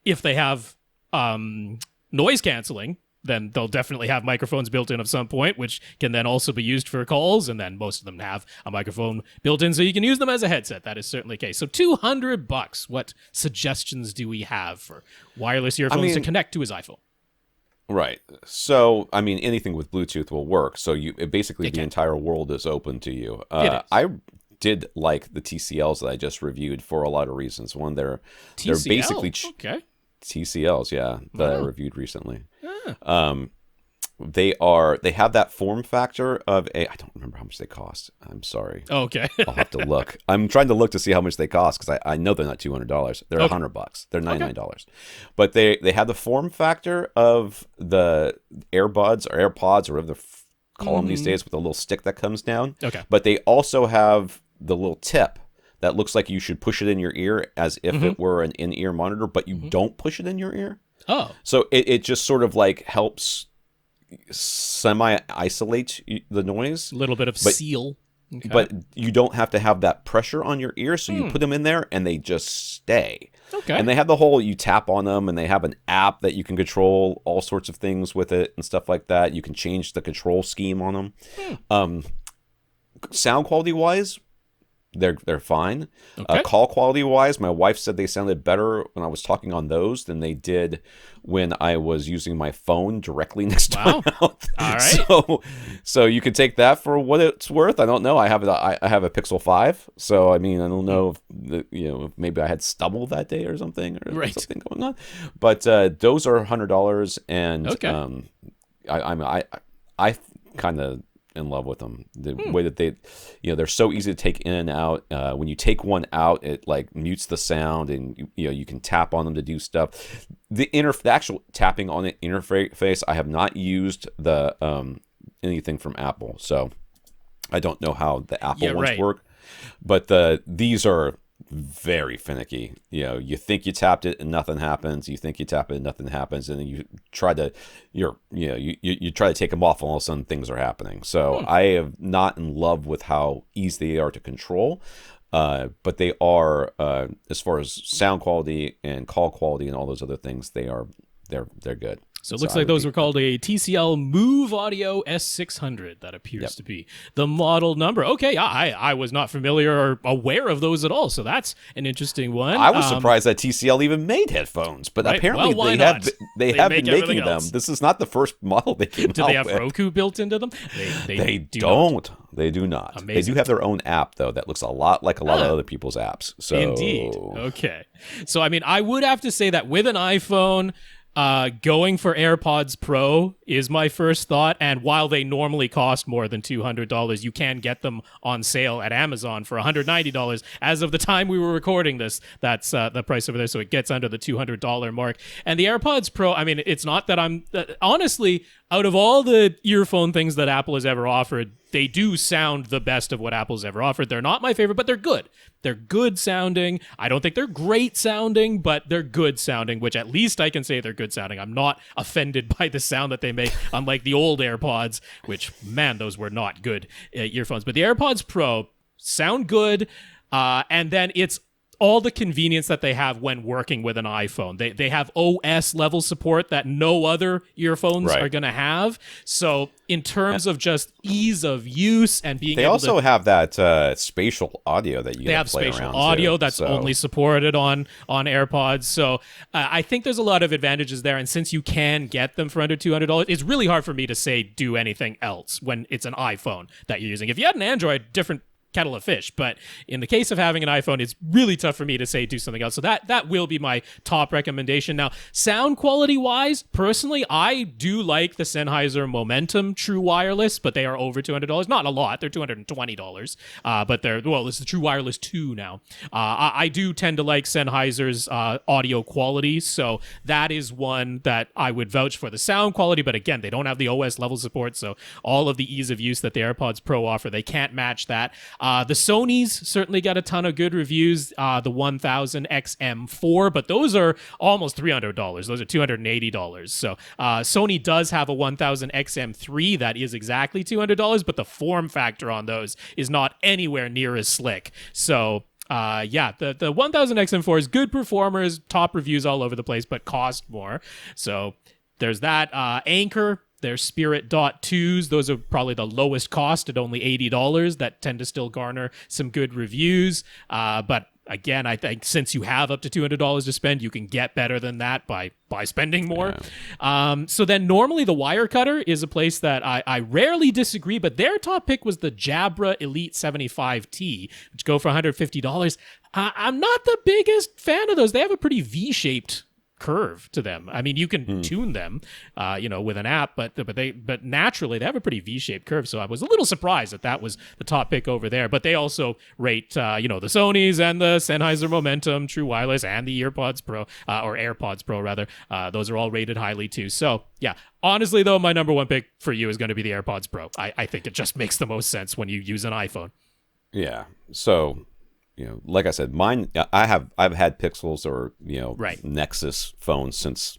If they have noise canceling, then they'll definitely have microphones built in at some point, which can then also be used for calls, and then most of them have a microphone built in, so you can use them as a headset. That is certainly the case. So $200. What suggestions do we have for wireless earphones to connect to his iPhone? Right. So, anything with Bluetooth will work. So the entire world is open to you. I did like the TCLs that I just reviewed for a lot of reasons. One, they're basically TCLs, that I reviewed recently. They have that form factor of I don't remember how much they cost. I'm sorry. Okay. I'll have to look. I'm trying to look to see how much they cost, because I know they're not $200. They're $100. They're $99. Okay. But they have the form factor of the earbuds or AirPods, or whatever the call them these days, with a little stick that comes down. Okay. But they also have the little tip that looks like you should push it in your ear as if it were an in-ear monitor, but you don't push it in your ear. Oh. So it just sort of like helps semi-isolate the noise. A little bit of seal. Okay. But you don't have to have that pressure on your ear, so you put them in there and they just stay. Okay. And they have the whole, you tap on them, and they have an app that you can control all sorts of things with it and stuff like that. You can change the control scheme on them. Sound quality-wise, they're fine. Okay. Call quality wise, my wife said they sounded better when I was talking on those than they did when I was using my phone directly next to my mouth. All right. So you can take that for what it's worth. I don't know. I have a Pixel 5, so I don't know if maybe I had stubble that day or something, something going on. But those are $100, and I kind of in love with them. The way that they, they're so easy to take in and out. When you take one out, it like mutes the sound, and you can tap on them to do stuff. The actual tapping on the interface, I have not used the anything from Apple, so I don't know how the Apple ones work. But these are very finicky. You think you tapped it and nothing happens. You think you tap it and nothing happens, and then you try to take them off, and all of a sudden things are happening. So I am not in love with how easy they are to control, but they are, as far as sound quality and call quality and all those other things, they're good. So it looks like those were called a TCL Move Audio S600. That appears to be the model number. Okay, I was not familiar or aware of those at all, so that's an interesing one. I was surprised that TCL even made headphones, but apparently they have been making them. This is not the first model they came out with. Do they have Roku built into them? They don't. They do not. Amazing. They do have their own app, though, that looks a lot like a lot of other people's apps. So. Indeed. Okay. So, I would have to say that with an iPhone, going for AirPods Pro is my first thought, and while they normally cost more than $200, you can get them on sale at Amazon for $190. As of the time we were recording this, that's the price over there, so it gets under the $200 mark. And the AirPods Pro, it's not that I'm honestly, out of all the earphone things that Apple has ever offered, they do sound the best of what Apple's ever offered. They're not my favorite, but they're good. They're good sounding. I don't think they're great sounding, but they're good sounding, which at least I can say they're good sounding. I'm not offended by the sound that they make, unlike the old AirPods, which, man, those were not good earphones. But the AirPods Pro sound good, and then it's all the convenience that they have when working with an iPhone. They have OS level support that no other earphones are going to have. So in terms of just ease of use and being able to... They also have that spatial audio that you can play around. They have spatial audio that's only supported on AirPods. So I think there's a lot of advantages there. And since you can get them for under $200, it's really hard for me to say do anything else when it's an iPhone that you're using. If you had an Android, different kettle of fish, but in the case of having an iPhone, it's really tough for me to say do something else. So that will be my top recommendation. Now, sound quality wise, personally, I do like the Sennheiser Momentum True Wireless, but they are over $200. Not a lot, they're $220, but it's the True Wireless 2 now. I do tend to like Sennheiser's audio quality, so that is one that I would vouch for the sound quality, but again, they don't have the OS level support, so all of the ease of use that the AirPods Pro offer, they can't match that. The Sonys certainly got a ton of good reviews, the 1000 XM4, but those are almost $300. Those are $280. So Sony does have a 1000 XM3 that is exactly $200, but the form factor on those is not anywhere near as slick. So the 1000 XM4 is good performers, top reviews all over the place, but cost more. So there's that. Anchor, their Spirit Dot 2s, those are probably the lowest cost at only $80 that tend to still garner some good reviews. But again, I think since you have up to $200 to spend, you can get better than that by spending more. Yeah. So then normally the Wirecutter is a place that I rarely disagree, but their top pick was the Jabra Elite 75T, which go for $150. I'm not the biggest fan of those. They have a pretty V-shaped curve to them. I mean, you can tune them, with an app, but naturally they have a pretty V-shaped curve. So I was a little surprised that was the top pick over there. But they also rate, the Sonys and the Sennheiser Momentum True Wireless and the AirPods Pro, or AirPods Pro rather. Those are all rated highly too. So yeah, honestly though, my number one pick for you is going to be the AirPods Pro. I think it just makes the most sense when you use an iPhone. Yeah. So, like I said, mine, I've had Pixels or, Nexus phones since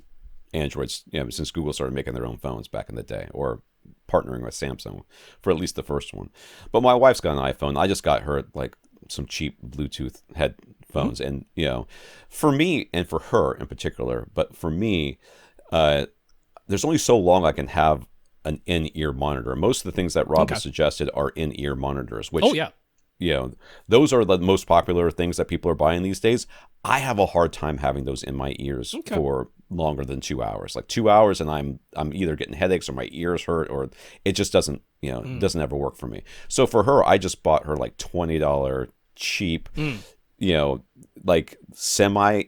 Androids, since Google started making their own phones back in the day, or partnering with Samsung for at least the first one. But my wife's got an iPhone. I just got her like some cheap Bluetooth headphones. And, for me and for her in particular, but for me, there's only so long I can have an in-ear monitor. Most of the things that Rob has suggested are in-ear monitors, which... those are the most popular things that people are buying these days. I have a hard time having those in my ears for longer than 2 hours. Like 2 hours, and I'm either getting headaches or my ears hurt, or it just doesn't doesn't ever work for me. So for her, I just bought her like $20 cheap, like semi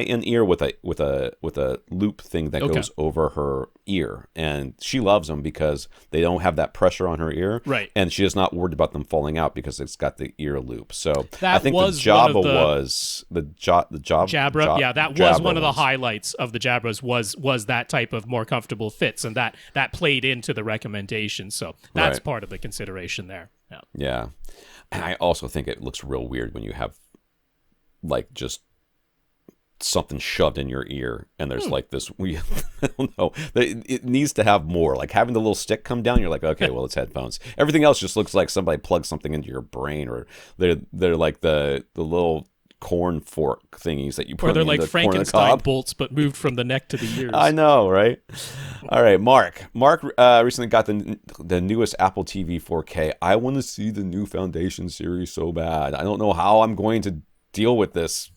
in ear with a loop thing that goes over her ear, and she loves them because they don't have that pressure on her ear, right? And she is not worried about them falling out because it's got the ear loop. So that I think was the Jabra was the Jabra. Yeah, that was one of the highlights of the Jabras was that type of more comfortable fits, and that played into the recommendation. So that's part of the consideration there. Yeah, and I also think it looks real weird when you have like just something shoved in your ear and there's like this I don't know, it needs to have more, like having the little stick come down, you're like, okay, well, it's headphones. Everything else just looks like somebody plugged something into your brain, or they're like the little corn fork thingies that you put, or they're like Frankenstein bolts but moved from the neck to the ears. I know, right? All right, Mark recently got the newest Apple TV 4K. I want to see the new Foundation series so bad. I don't know how I'm going to deal with this.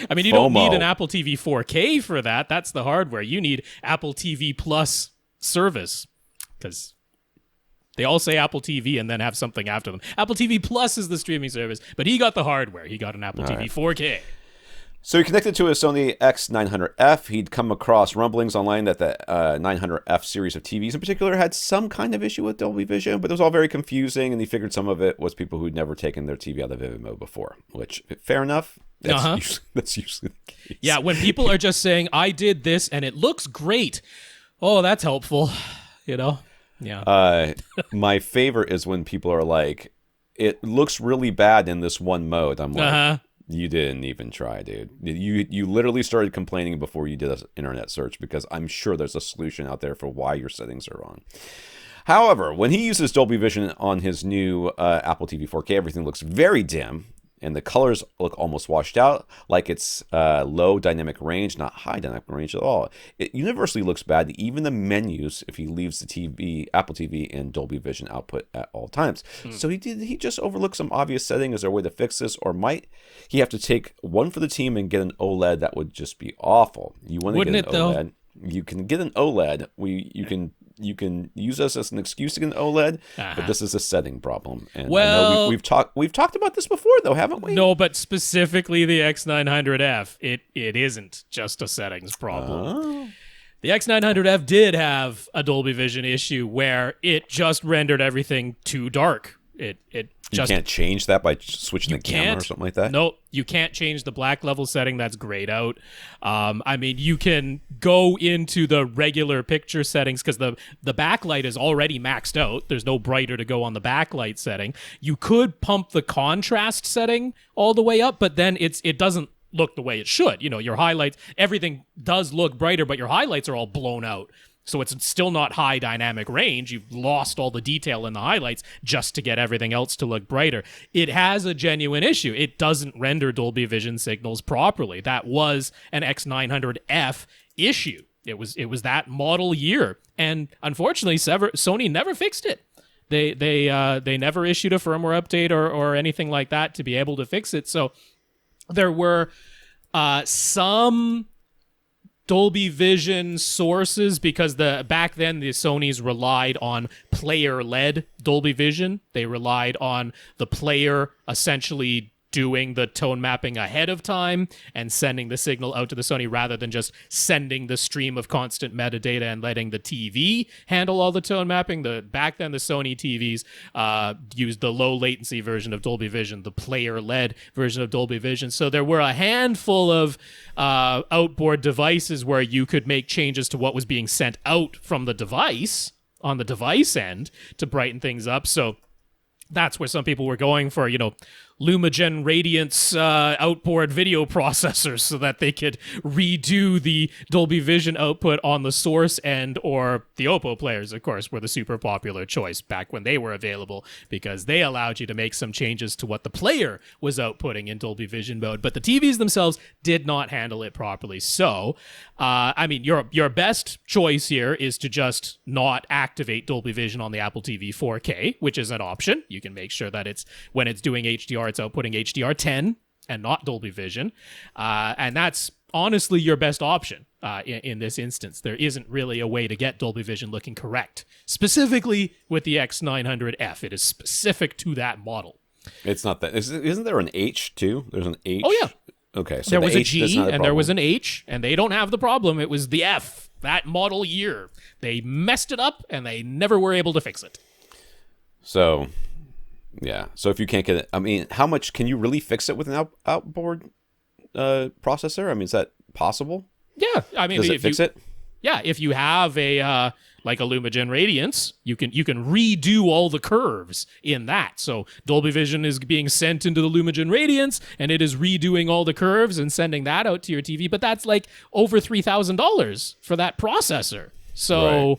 I mean, you don't need an Apple TV 4K for that. That's the hardware. You need Apple TV Plus service, because they all say Apple TV and then have something after them. Apple TV Plus is the streaming service, but he got the hardware. He got an Apple TV 4K. So he connected to a Sony X900F. He'd come across rumblings online that the 900F series of TVs in particular had some kind of issue with Dolby Vision, but it was all very confusing, and he figured some of it was people who'd never taken their TV out of vivid mode before, which, fair enough. That's usually the case. Yeah, when people are just saying, I did this and it looks great. Oh, that's helpful, Yeah. My favorite is when people are like, it looks really bad in this one mode. I'm like, you didn't even try, dude. You literally started complaining before you did an internet search, because I'm sure there's a solution out there for why your settings are wrong. However, when he uses Dolby Vision on his new Apple TV 4K, everything looks very dim, and the colors look almost washed out, like it's low dynamic range, not high dynamic range at all. It universally looks bad, even the menus, if he leaves the Apple TV in Dolby Vision output at all times. So he just overlooked some obvious setting. Is there a way to fix this, or might he have to take one for the team and get an OLED? That would just be awful. You want to get an OLED? You can get an OLED. You can use us as an excuse to get an OLED, but this is a setting problem. And I know we've talked about this before, though, haven't we? No, but specifically the X900F, it isn't just a settings problem. The X900F did have a Dolby Vision issue where it just rendered everything too dark. You can't change that by switching the camera or something like that? No, you can't change the black level setting. That's grayed out. I mean, you can go into the regular picture settings because the backlight is already maxed out. There's no brighter to go on the backlight setting. You could pump the contrast setting all the way up, but then it doesn't look the way it should. You know, your highlights, everything does look brighter, but your highlights are all blown out. So it's still not high dynamic range. You've lost all the detail in the highlights just to get everything else to look brighter. It has a genuine issue. It doesn't render Dolby Vision signals properly. That was an X900F issue. It was that model year. And unfortunately, Sony never fixed it. They never issued a firmware update or anything like that to be able to fix it. So there were some Dolby Vision sources, because back then the Sonys relied on player-led Dolby Vision. They relied on the player essentially doing the tone mapping ahead of time and sending the signal out to the Sony rather than just sending the stream of constant metadata and letting the TV handle all the tone mapping. Back then, the Sony TVs used the low latency version of Dolby Vision, the player-led version of Dolby Vision. So there were a handful of outboard devices where you could make changes to what was being sent out from the device on the device end to brighten things up. So that's where some people were going for, Lumagen Radiance outboard video processors so that they could redo the Dolby Vision output on the source end, or the Oppo players, of course, were the super popular choice back when they were available, because they allowed you to make some changes to what the player was outputting in Dolby Vision mode. But the TVs themselves did not handle it properly. So, your best choice here is to just not activate Dolby Vision on the Apple TV 4K, which is an option. You can make sure that when it's doing HDR, it's outputting HDR10 and not Dolby Vision. And that's honestly your best option in this instance. There isn't really a way to get Dolby Vision looking correct, specifically with the X900F. It is specific to that model. It's not that. Isn't there an H too? There's an H. Oh, yeah. Okay. So there was a G and there was an H, and they don't have the problem. It was the F, that model year. They messed it up, and they never were able to fix it. So... yeah. So if you can't get it, how much can you really fix it with an outboard processor? Is that possible? Yeah. Does it fix it? Yeah. If you have a Lumagen Radiance, you can redo all the curves in that. So Dolby Vision is being sent into the Lumagen Radiance, and it is redoing all the curves and sending that out to your TV. But that's like over $3,000 for that processor. So. Right.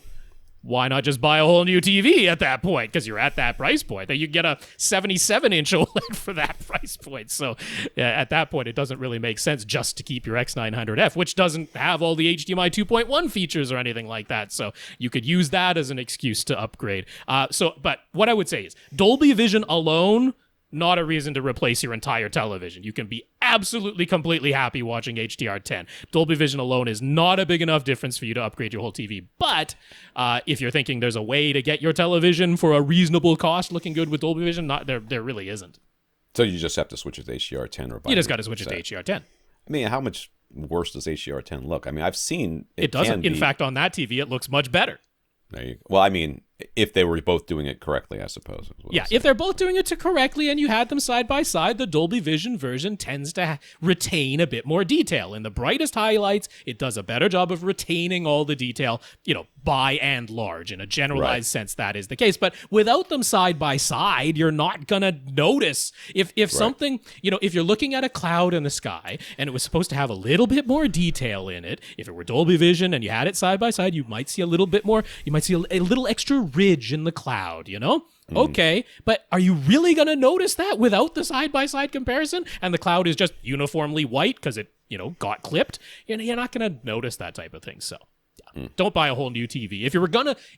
Why not just buy a whole new TV at that point? Because you're at that price point. You get a 77-inch OLED for that price point. So at that point, it doesn't really make sense just to keep your X900F, which doesn't have all the HDMI 2.1 features or anything like that. So you could use that as an excuse to upgrade. But what I would say is Dolby Vision alone, not a reason to replace your entire television. You can be absolutely completely happy watching HDR10. Dolby Vision alone is not a big enough difference for you to upgrade your whole TV. But if you're thinking there's a way to get your television for a reasonable cost looking good with Dolby Vision, there really isn't. So you just have to switch it to HDR10 or you just got to switch it to HDR10. How much worse does HDR10 look? I've seen it doesn't. In fact, on that TV, it looks much better. There you go. Well, if they were both doing it correctly, I suppose. Yeah, if they're both doing it correctly and you had them side by side, the Dolby Vision version tends to retain a bit more detail. In the brightest highlights, it does a better job of retaining all the detail, by and large. In a generalized sense, that is the case. But without them side by side, you're not going to notice. If something, if you're looking at a cloud in the sky and it was supposed to have a little bit more detail in it, if it were Dolby Vision and you had it side by side, you might see a little bit more, you might see a little extra ridge in the cloud, Okay, but are you really going to notice that without the side-by-side comparison? And the cloud is just uniformly white because it, got clipped? You're not going to notice that type of thing. So don't buy a whole new TV.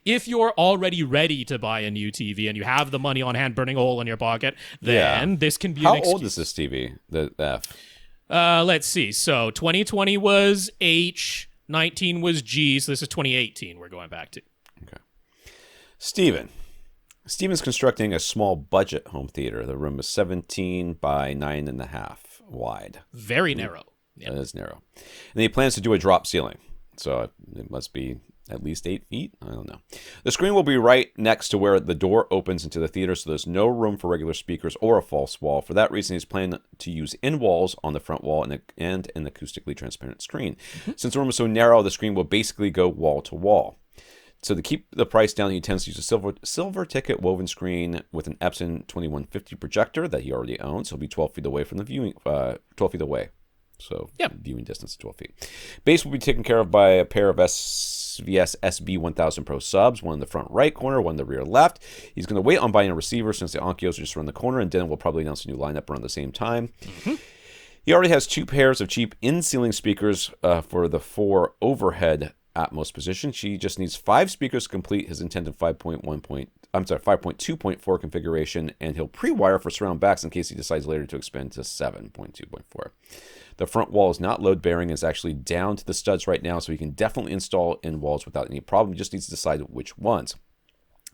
If you're already ready to buy a new TV and you have the money on hand burning a hole in your pocket, then this can be an excuse. How old is this TV, the F? Let's see. So 2020 was H, 19 was G, so this is 2018 we're going back to. Okay. Steven's constructing a small budget home theater. The room is 17 by 9.5 wide. Very narrow. Yep. It is narrow. And he plans to do a drop ceiling. So it must be at least 8 feet. I don't know. The screen will be right next to where the door opens into the theater, so there's no room for regular speakers or a false wall. For that reason, he's planning to use in walls on the front wall and an acoustically transparent screen. Mm-hmm. Since the room is so narrow, the screen will basically go wall to wall. So to keep the price down, he intends to use a silver ticket woven screen with an Epson 2150 projector that he already owns. He'll be 12 feet away from the viewing, 12 feet away. So viewing distance is 12 feet. Base will be taken care of by a pair of SVS SB1000 Pro subs, one in the front right corner, one in the rear left. He's going to wait on buying a receiver since the Onkios are just around the corner, and Denon will probably announce a new lineup around the same time. Mm-hmm. He already has 2 pairs of cheap in-ceiling speakers for the 4 overhead Atmos position. She just needs 5 speakers to complete his intended 5.2.4 configuration, and he'll pre-wire for surround backs in case he decides later to expand to 7.2.4. The front wall is not load-bearing and is actually down to the studs right now, so he can definitely install in walls without any problem. He just needs to decide which ones.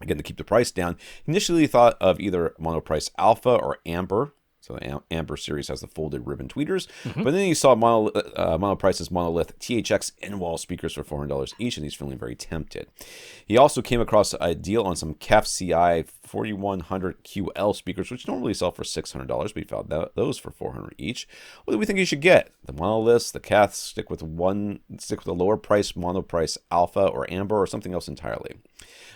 Again, to keep the price down, initially he thought of either Monoprice Alpha or Amber. So the Amber series has the folded ribbon tweeters. Mm-hmm. But then he saw Monoprice's Monolith THX in-wall speakers for $400 each, and he's feeling very tempted. He also came across a deal on some KEF CI 4100 QL speakers, which normally sell for $600, but he found those for $400 each. What do we think he should get? The Monoliths, the KEFs, stick with a lower price Monoprice Alpha or Amber, or something else entirely.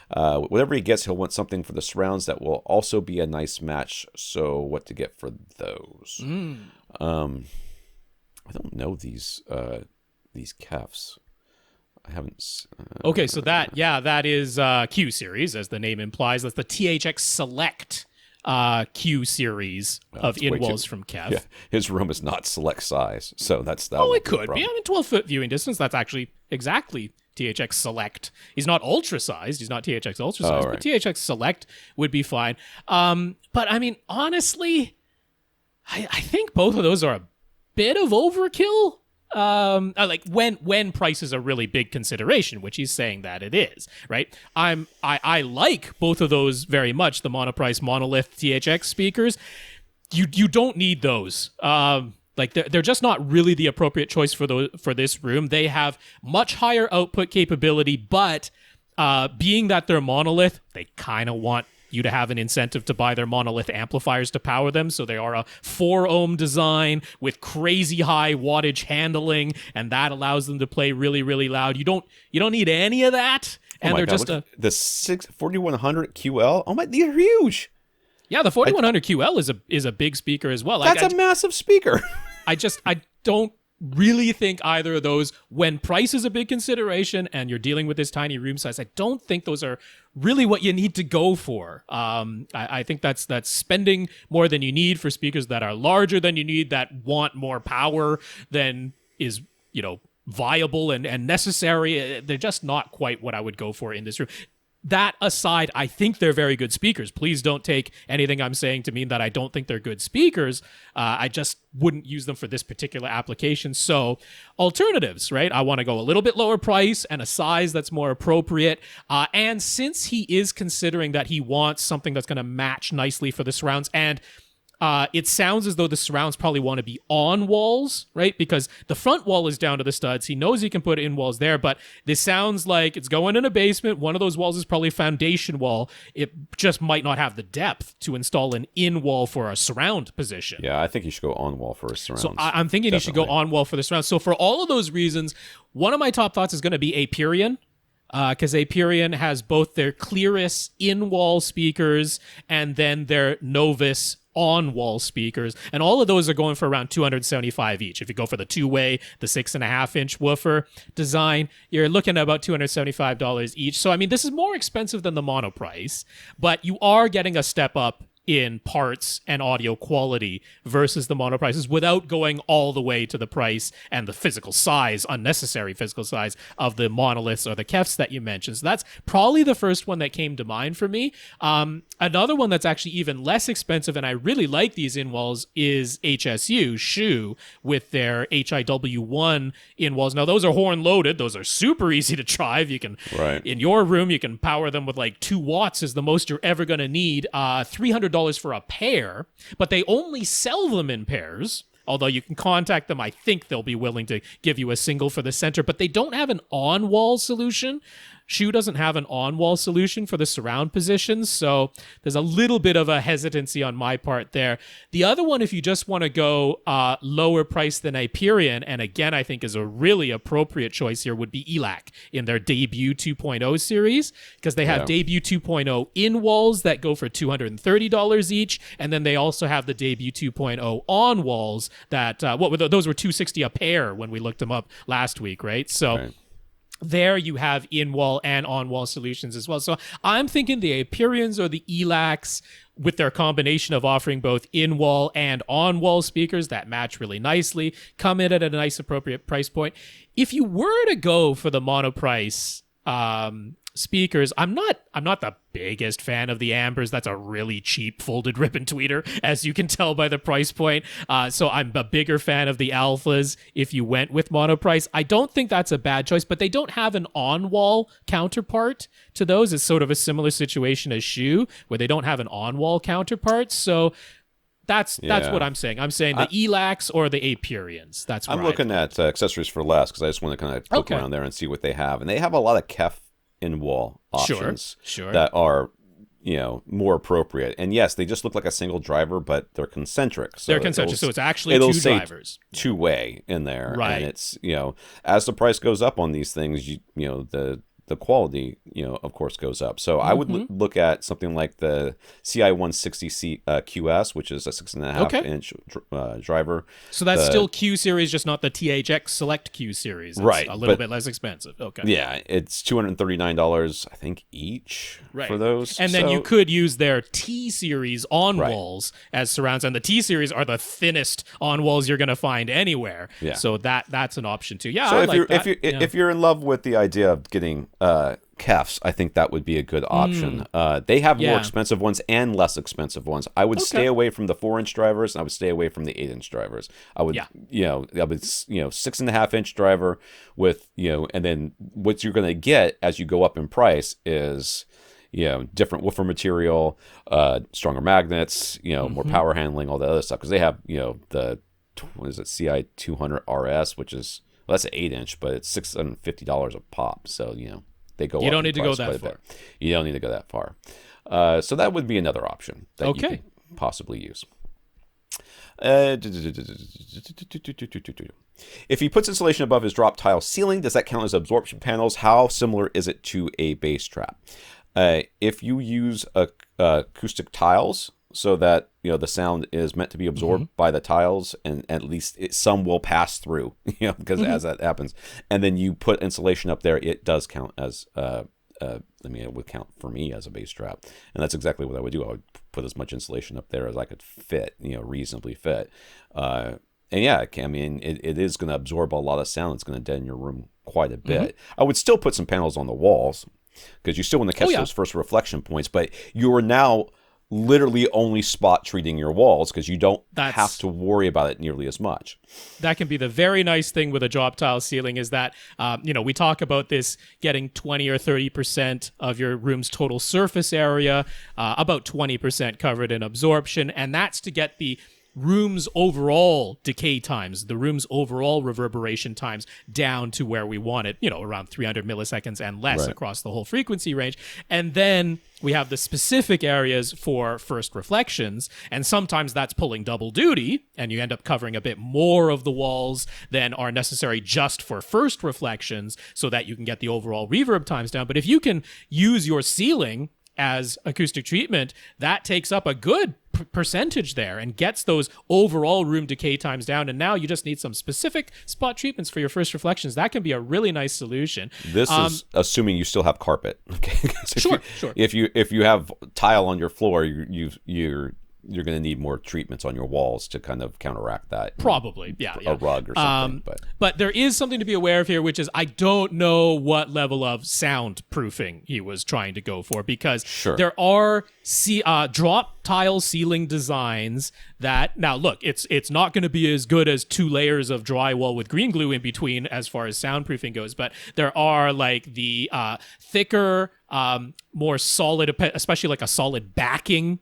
Whatever he gets, he'll want something for the surrounds that will also be a nice match. So what to get for those? I don't know these KEFs. I haven't. Okay, so that is Q series, as the name implies. That's the THX Select Q series of in-walls from KEF. Yeah, his room is not select size, so that's that. Oh, it could be. 12-foot viewing distance. That's actually exactly THX Select. He's not ultra sized. He's not THX ultra sized, but THX Select would be fine. But I mean, honestly, I think both of those are a bit of overkill. Like when price is a really big consideration, which he's saying that it is, right? I like both of those very much. The Monoprice Monolith THX speakers, you don't need those. Like they're just not really the appropriate choice for this room. They have much higher output capability, but being that they're monolith, they kind of want you to have an incentive to buy their monolith amplifiers to power them. So they are a 4-ohm design with crazy high wattage handling, and that allows them to play really, really loud. You don't need any of that. And they're just the 4100 QL. Oh my, these are huge. Yeah, the 4100 QL is a big speaker as well. That's a massive speaker. I don't really think either of those, when price is a big consideration and you're dealing with this tiny room size, I don't think those are really what you need to go for. I think that's spending more than you need for speakers that are larger than you need, that want more power than is, viable and necessary. They're just not quite what I would go for in this room. That aside, I think they're very good speakers. Please don't take anything I'm saying to mean that I don't think they're good speakers. I just wouldn't use them for this particular application. So alternatives, right? I want to go a little bit lower price and a size that's more appropriate. And since he is considering that he wants something that's going to match nicely for the surrounds, and it sounds as though the surrounds probably want to be on walls, right? Because the front wall is down to the studs. He knows he can put in walls there, but this sounds like it's going in a basement. One of those walls is probably a foundation wall. It just might not have the depth to install an in wall for a surround position. Yeah, I think you should go on wall for a surround. So I'm thinking you should go on wall for the surround. So for all of those reasons, one of my top thoughts is going to be AVRant. Because AVRant has both their Clearus in-wall speakers and then their Novus on-wall speakers, and all of those are going for around $275 each. If you go for the two-way, the 6.5-inch woofer design, you're looking at about $275 each. So I mean, this is more expensive than the mono price, but you are getting a step up in parts and audio quality versus the mono prices without going all the way to the price and the physical size, unnecessary physical size of the monoliths or the Kefs that you mentioned. So that's probably the first one that came to mind for me. Another one that's actually even less expensive, and I really like these in-walls, is Shu with their HIW1 in-walls. Now, those are horn-loaded. Those are super easy to drive. You can, in your room, you can power them with like 2 watts is the most you're ever going to need. $300 for a pair, but they only sell them in pairs. Although you can contact them, I think they'll be willing to give you a single for the center, but they don't have an on-wall solution. Shu doesn't have an on-wall solution for the surround positions, so there's a little bit of a hesitancy on my part there. The other one, if you just want to go lower price than AVRant, and again, I think is a really appropriate choice here, would be ELAC in their Debut 2.0 series, because they have Debut 2.0 in-walls that go for $230 each, and then they also have the Debut 2.0 on-walls that, those were $260 a pair when we looked them up last week, right? So there you have in-wall and on-wall solutions as well. So I'm thinking the AVRants or the ELACs, with their combination of offering both in-wall and on-wall speakers that match really nicely, come in at a nice appropriate price point. If you were to go for the mono price speakers, I'm not the biggest fan of the Ambers. That's a really cheap folded ribbon tweeter, as you can tell by the price point. So I'm a bigger fan of the Alphas if you went with mono price. I don't think that's a bad choice, but they don't have an on-wall counterpart to those. It's sort of a similar situation as Shu, where they don't have an on-wall counterpart. So that's what I'm saying. I'm saying the ELACs or the AVRants. That's what I'm looking at accessories for less, because I just want to kind of poke around there and see what they have. And they have a lot of Kef in-wall options that are, more appropriate. And yes, they just look like a single driver, but they're concentric. So they're concentric, so it's actually two drivers. Two-way in there. Right. And it's, as the price goes up on these things, the quality, of course, goes up. So I would look at something like the CI160 QS, which is a 6.5-inch driver. So that's still Q series, just not the THX Select Q series. It's a little bit less expensive. Okay. Yeah, it's $239, I think, each for those. And then you could use their T series on walls as surrounds, and the T series are the thinnest on walls you're going to find anywhere. Yeah. So that's an option too. Yeah, so if you're in love with the idea of getting Kefs, I think that would be a good option. They have more expensive ones and less expensive ones. I would stay away from the 4-inch drivers, and I would stay away from the 8-inch drivers. I would, 6.5-inch driver with, and then what you're going to get as you go up in price is, different woofer material, stronger magnets, more power handling, all that other stuff. Because they have, the CI200 RS, which is, well, that's an 8-inch, but it's $650 a pop. So, they go. You don't need to go that far. You don't need to go that far. So that would be another option that you could possibly use. If he puts insulation above his drop tile ceiling, does that count as absorption panels? How similar is it to a bass trap? If you use acoustic tiles, so that the sound is meant to be absorbed by the tiles, and at least some will pass through, because as that happens, and then you put insulation up there, it does count as it would count for me as a bass trap, and that's exactly what I would do. I would put as much insulation up there as I could fit, reasonably fit, and it is going to absorb a lot of sound. It's going to deaden your room quite a bit. I would still put some panels on the walls, because you still want to catch those first reflection points, but you are now literally only spot treating your walls because you don't That's- have to worry about it nearly as much. That can be the very nice thing with a drop tile ceiling is that, we talk about this getting 20 or 30% of your room's total surface area, about 20% covered in absorption, and that's to get the room's overall decay times, the room's overall reverberation times down to where we want it, around 300 milliseconds and less across the whole frequency range. And then we have the specific areas for first reflections, and sometimes that's pulling double duty, and you end up covering a bit more of the walls than are necessary just for first reflections so that you can get the overall reverb times down. But if you can use your ceiling as acoustic treatment, that takes up a good percentage there and gets those overall room decay times down. And now you just need some specific spot treatments for your first reflections. That can be a really nice solution. This is assuming you still have carpet. Okay. Sure. If you have tile on your floor, you're going to need more treatments on your walls to kind of counteract that. Probably, yeah. A rug or something. But there is something to be aware of here, which is I don't know what level of soundproofing he was trying to go for, because there are drop tile ceiling designs that, now look, it's not going to be as good as 2 layers of drywall with green glue in between as far as soundproofing goes, but there are like the thicker, more solid, especially like a solid backing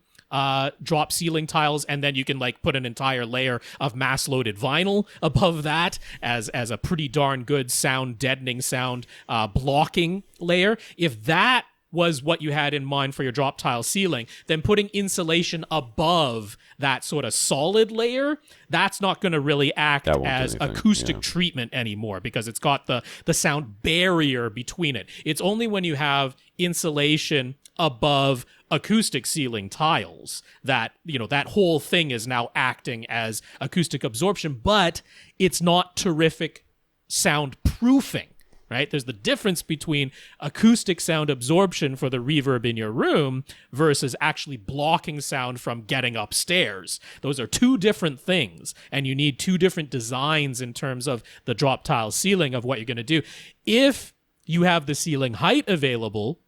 drop ceiling tiles, and then you can like put an entire layer of mass loaded vinyl above that as a pretty darn good sound deadening, sound blocking layer. If that was what you had in mind for your drop tile ceiling, then putting insulation above that sort of solid layer, that's not going to really act as acoustic treatment anymore, because it's got the sound barrier between it. It's only when you have insulation above acoustic ceiling tiles that, that whole thing is now acting as acoustic absorption, but it's not terrific sound proofing. Right? There's the difference between acoustic sound absorption for the reverb in your room versus actually blocking sound from getting upstairs. Those are 2 different things, and you need 2 different designs in terms of the drop tile ceiling of what you're going to do. If you have the ceiling height available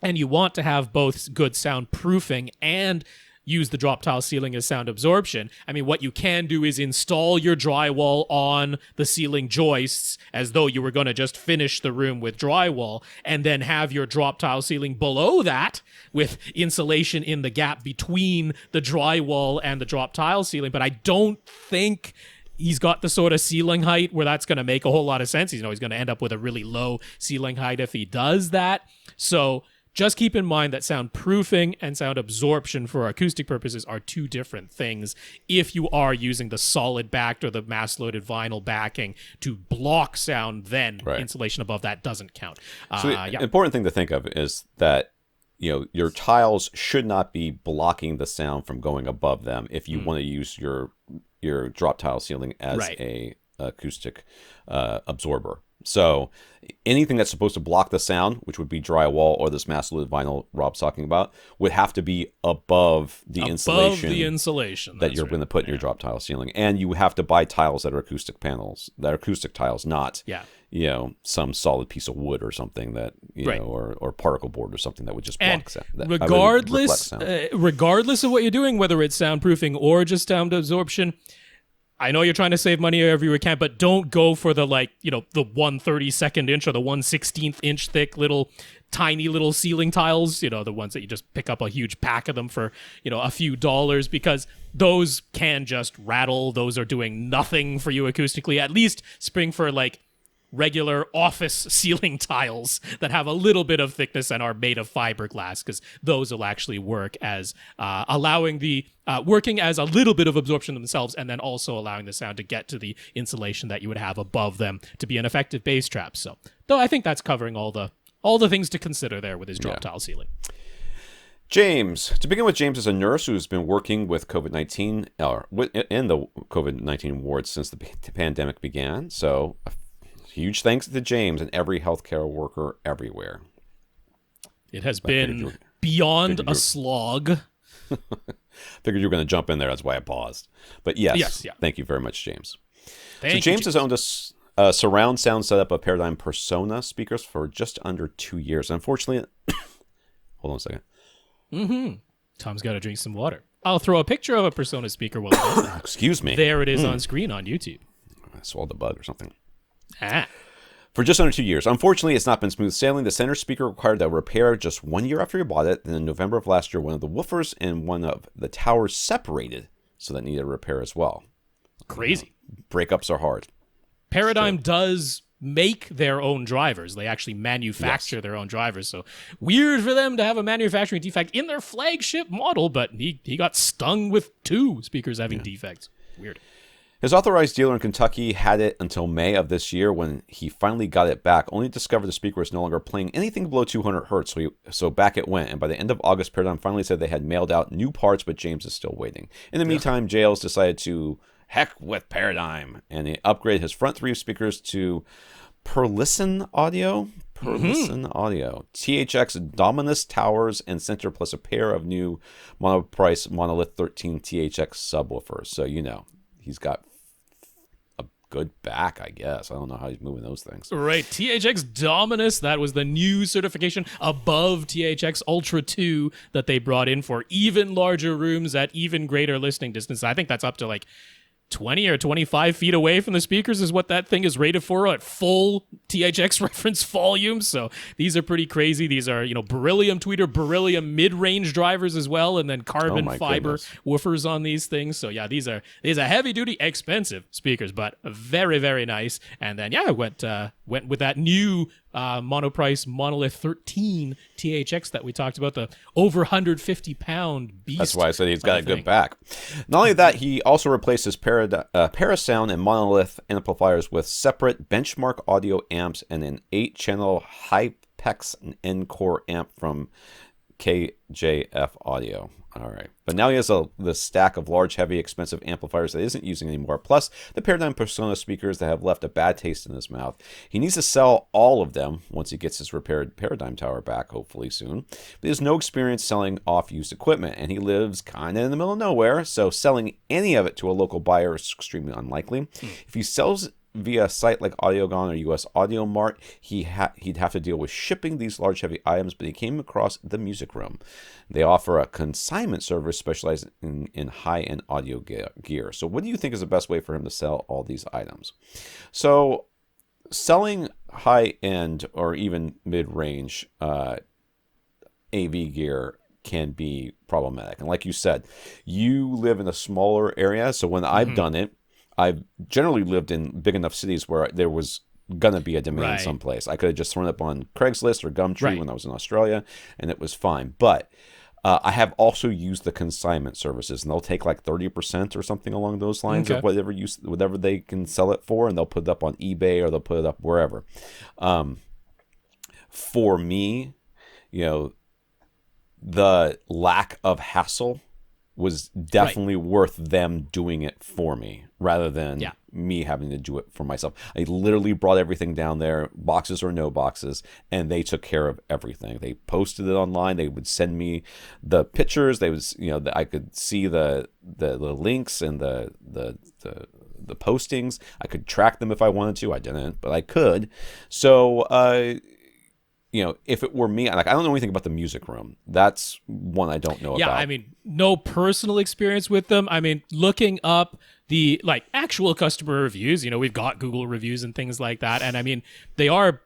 and you want to have both good sound proofing and use the drop tile ceiling as sound absorption, I mean, what you can do is install your drywall on the ceiling joists as though you were going to just finish the room with drywall, and then have your drop tile ceiling below that with insulation in the gap between the drywall and the drop tile ceiling. But I don't think he's got the sort of ceiling height where that's going to make a whole lot of sense. He's going to end up with a really low ceiling height if he does that. So just keep in mind that soundproofing and sound absorption for acoustic purposes are 2 different things if you are using the solid backed or the mass-loaded vinyl backing to block sound, then insulation above that doesn't count. So the important thing to think of is that your tiles should not be blocking the sound from going above them if you want to use your drop tile ceiling as a acoustic absorber. So anything that's supposed to block the sound, which would be drywall or this mass-loaded vinyl Rob's talking about, would have to be above the insulation that you're going to put in your drop tile ceiling. And you have to buy tiles that are acoustic tiles, not some solid piece of wood or something that or particle board or something that would just block sound. Regardless of what you're doing, whether it's soundproofing or just sound absorption, I know you're trying to save money wherever you can, but don't go for the the 1/32 inch or the 1/16 inch thick tiny little ceiling tiles, the ones that you just pick up a huge pack of them for, a few dollars, because those can just rattle. Those are doing nothing for you acoustically. At least spring for regular office ceiling tiles that have a little bit of thickness and are made of fiberglass, because those will actually work as working as a little bit of absorption themselves, and then also allowing the sound to get to the insulation that you would have above them to be an effective bass trap. So, though I think that's covering all the things to consider there with his drop tile ceiling. James. To begin with, James is a nurse who's been working with COVID-19 in the COVID-19 wards since the pandemic began. So, huge thanks to James and every healthcare worker everywhere. It has been beyond a slog. Figured you were going to jump in there. That's why I paused. But yes. Thank you very much, James. James has owned a surround sound setup of Paradigm Persona speakers for just under 2 years. Unfortunately, hold on a second. Tom's got to drink some water. I'll throw a picture of a Persona speaker while it is. Excuse me. There it is on screen on YouTube. I swallowed a bug or something. Ah. For just under 2 years. Unfortunately, it's not been smooth sailing. The center speaker required a repair just 1 year after you bought it. Then in November of last year, one of the woofers and one of the towers separated, so that needed a repair as well. Crazy. Breakups are hard. Paradigm does make their own drivers. They actually manufacture their own drivers. So weird for them to have a manufacturing defect in their flagship model, but he got stung with 2 speakers having defects. Weird. His authorized dealer in Kentucky had it until May of this year when he finally got it back, only to discover the speaker was no longer playing anything below 200 hertz, so back it went. And by the end of August, Paradigm finally said they had mailed out new parts, but James is still waiting. In the meantime, Jails decided to heck with Paradigm, and he upgraded his front 3 speakers to Procision Audio. Audio. THX Dominus towers and center, plus a pair of new monoprice Monolith 13 THX subwoofers. So, he's got a good back, I guess. I don't know how he's moving those things. Right. THX Dominus, that was the new certification above THX Ultra 2 that they brought in for even larger rooms at even greater listening distance. I think that's up to like 20 or 25 feet away from the speakers is what that thing is rated for at full THX reference volume. So these are pretty crazy. These are, beryllium tweeter, beryllium mid-range drivers as well, and then carbon fiber woofers on these things. So yeah, these are heavy duty, expensive speakers, but very, very nice. And then I went with that new monoprice Monolith 13 THX that we talked about, the over 150-pound beast. That's why I said he's got a good back. Not only that, he also replaced his Parasound and Monolith amplifiers with separate benchmark audio amps and an 8-channel Hypex and Encore amp from KJF Audio. All right. But now he has the stack of large, heavy, expensive amplifiers that he isn't using anymore, plus the Paradigm Persona speakers that have left a bad taste in his mouth. He needs to sell all of them once he gets his repaired Paradigm tower back, hopefully soon. But he has no experience selling off used equipment, and he lives kind of in the middle of nowhere, so selling any of it to a local buyer is extremely unlikely. If he sells via a site like Audiogon or US Audio Mart, he'd have to deal with shipping these large heavy items, but he came across the Music Room. They offer a consignment service specialized in high-end audio gear. So what do you think is the best way for him to sell all these items? So selling high-end or even mid-range AV gear can be problematic. And like you said, you live in a smaller area, so when I've done it, I've generally lived in big enough cities where there was going to be a demand someplace. I could have just thrown it up on Craigslist or Gumtree when I was in Australia, and it was fine. But I have also used the consignment services, and they'll take like 30% or something along those lines of whatever they can sell it for, and they'll put it up on eBay or they'll put it up wherever. For me, the lack of hassle was definitely worth them doing it for me rather than me having to do it for myself. I literally brought everything down there, boxes or no boxes, and they took care of everything. They posted it online. They would send me the pictures. They was, I could see the links and the postings. I could track them if I wanted to. I didn't, but I could. So, if it were me, I don't know anything about the Music Room. That's one I don't know about. Yeah, I mean, no personal experience with them. I mean, looking up the actual customer reviews, we've got Google reviews and things like that. And I mean, they are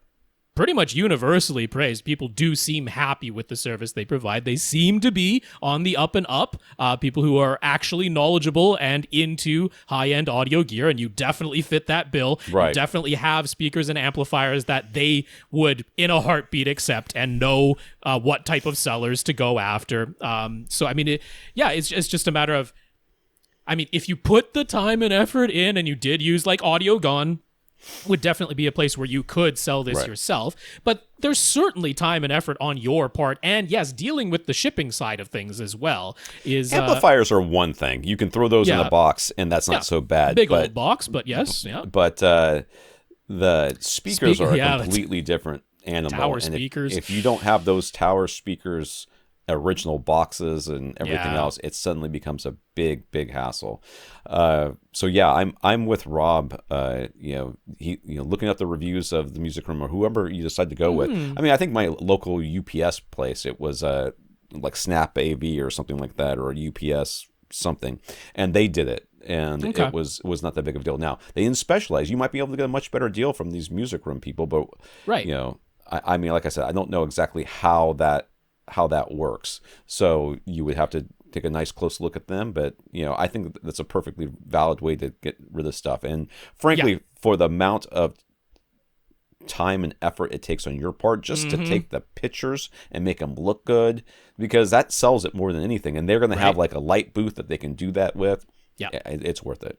pretty much universally praised. People do seem happy with the service they provide. They seem to be on the up and up. People who are actually knowledgeable and into high-end audio gear, and you definitely fit that bill. Right. You definitely have speakers and amplifiers that they would, in a heartbeat, accept and know what type of sellers to go after. So, I mean, it's just a matter of, if you put the time and effort in and you did use Audiogon, would definitely be a place where you could sell this yourself. But there's certainly time and effort on your part. And yes, dealing with the shipping side of things as well is... Amplifiers are one thing. You can throw those in a box, and that's not so bad. Big old box, but yes. Yeah. But the speakers are a completely different animal. Tower speakers. If you don't have those tower speakers, original boxes and everything else, it suddenly becomes a big hassle. So yeah, I'm with Rob. Looking up the reviews of the Music Room or whoever you decide to go with. I mean, I think my local UPS place, it was like Snap AV or something like that, or UPS something, and they did it. And it was not that big of a deal. Now, they didn't specialize. You might be able to get a much better deal from these music room people, but you know, I mean, like I said, I don't know exactly how that works. So you would have to take a nice close look at them. But you know, I think that's a perfectly valid way to get rid of stuff. And frankly, for the amount of time and effort it takes on your part just to take the pictures and make them look good, because that sells it more than anything. And they're going to have like a light booth that they can do that with. Yeah, it's worth it.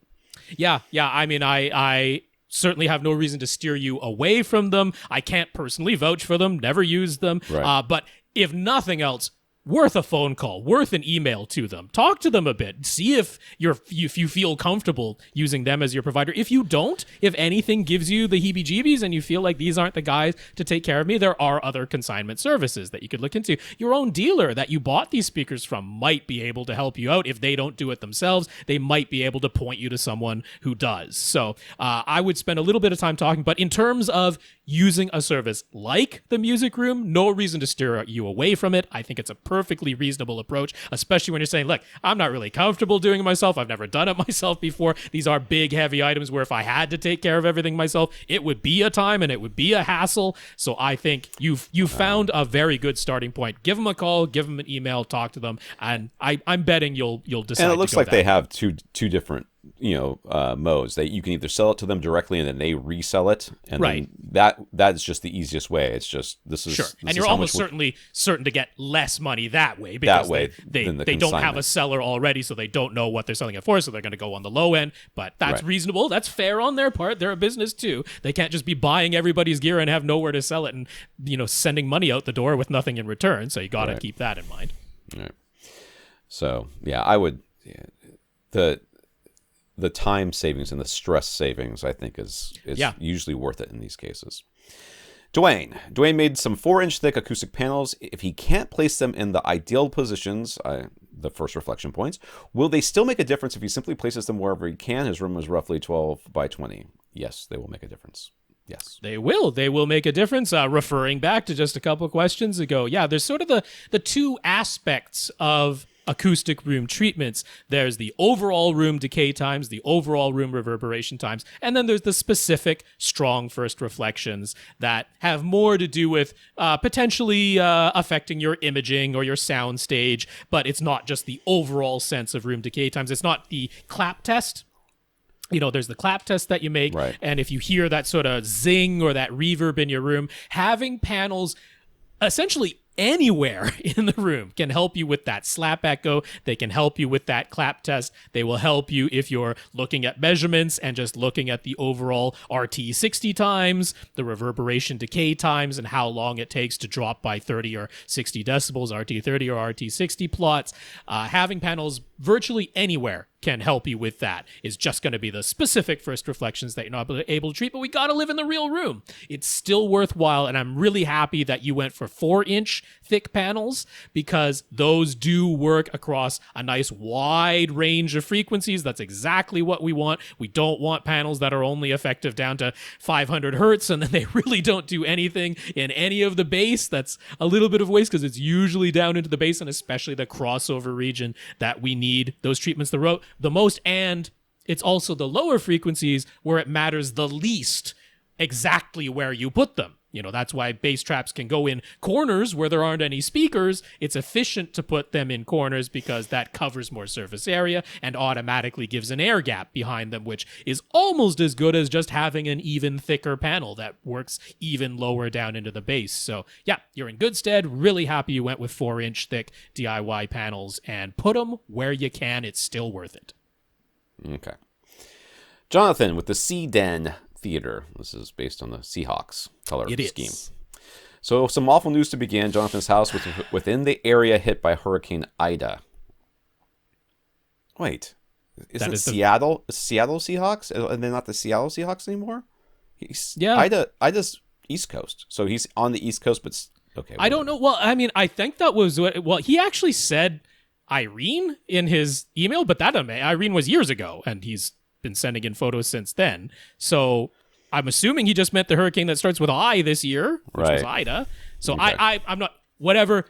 Yeah. I mean, I certainly have no reason to steer you away from them. I can't personally vouch for them, never used them. Right. But if nothing else, worth a phone call, worth an email to them. Talk to them a bit. See if you feel comfortable using them as your provider. If you don't, if anything gives you the heebie-jeebies and you feel like these aren't the guys to take care of me, there are other consignment services that you could look into. Your own dealer that you bought these speakers from might be able to help you out. If they don't do it themselves, they might be able to point you to someone who does. So I would spend a little bit of time talking, but in terms of using a service like the music room, no reason to steer you away from it. I think it's a perfectly reasonable approach, especially when you're saying, look, I'm not really comfortable doing it myself. I've never done it myself before. These are big, heavy items where if I had to take care of everything myself, it would be a time and it would be a hassle. So I think you've found a very good starting point. Give them a call, give them an email, talk to them, and I'm betting you'll decide. And it looks like they have two different modes. That you can either sell it to them directly and then they resell it, and then that's just the easiest way. It's just this is and you're almost certainly certain to get less money that way, because they don't have a seller already, so they don't know what they're selling it for, so they're going to go on the low end. But that's reasonable. That's fair on their part. They're a business too. They can't just be buying everybody's gear and have nowhere to sell it and sending money out the door with nothing in return. So you got to keep that in mind. Right. So I would the time savings and the stress savings, I think, is usually worth it in these cases. Dwain made some 4-inch thick acoustic panels. If he can't place them in the ideal positions, the first reflection points, will they still make a difference if he simply places them wherever he can? His room is roughly 12 by 20. Yes, they will make a difference. Yes. They will. They will make a difference. Referring back to just a couple of questions ago, there's sort of the two aspects of acoustic room treatments. There's the overall room decay times, the overall room reverberation times, and then there's the specific strong first reflections that have more to do with potentially affecting your imaging or your sound stage, but it's not just the overall sense of room decay times. It's not the clap test. There's the clap test that you make, and if you hear that sort of zing or that reverb in your room, having panels essentially anywhere in the room can help you with that slap echo. They can help you with that clap test. They will help you if you're looking at measurements and just looking at the overall RT60 times, the reverberation decay times, and how long it takes to drop by 30 or 60 decibels, RT30 or RT60 plots. Having panels virtually anywhere can help you with that. Is just going to be the specific first reflections that you're not able to treat, but we got to live in the real room. It's still worthwhile, and I'm really happy that you went for 4-inch thick panels, because those do work across a nice wide range of frequencies. That's exactly what we want. We don't want panels that are only effective down to 500 hertz, and then they really don't do anything in any of the bass. That's a little bit of waste, because it's usually down into the bass, and especially the crossover region, that we need those treatments the most, and it's also the lower frequencies where it matters the least exactly where you put them. That's why bass traps can go in corners where there aren't any speakers. It's efficient to put them in corners because that covers more surface area and automatically gives an air gap behind them, which is almost as good as just having an even thicker panel that works even lower down into the bass. So you're in good stead. Really happy you went with 4-inch thick DIY panels, and put them where you can. It's still worth it. Okay. Jonathan with the SeaDen Theater. This is based on the Seahawks color scheme. So some awful news to begin. Jonathan's house was within the area hit by Hurricane Ida. Wait, isn't Seattle Seahawks? And they're not the Seattle Seahawks anymore? Ida's East Coast. So he's on the East Coast, but okay. I don't know. Well, I mean, I think that was he actually said Irene in his email, but Irene was years ago, and he's been sending in photos since then. So I'm assuming he just meant the hurricane that starts with I this year, which was Ida. So okay. I'm not, whatever.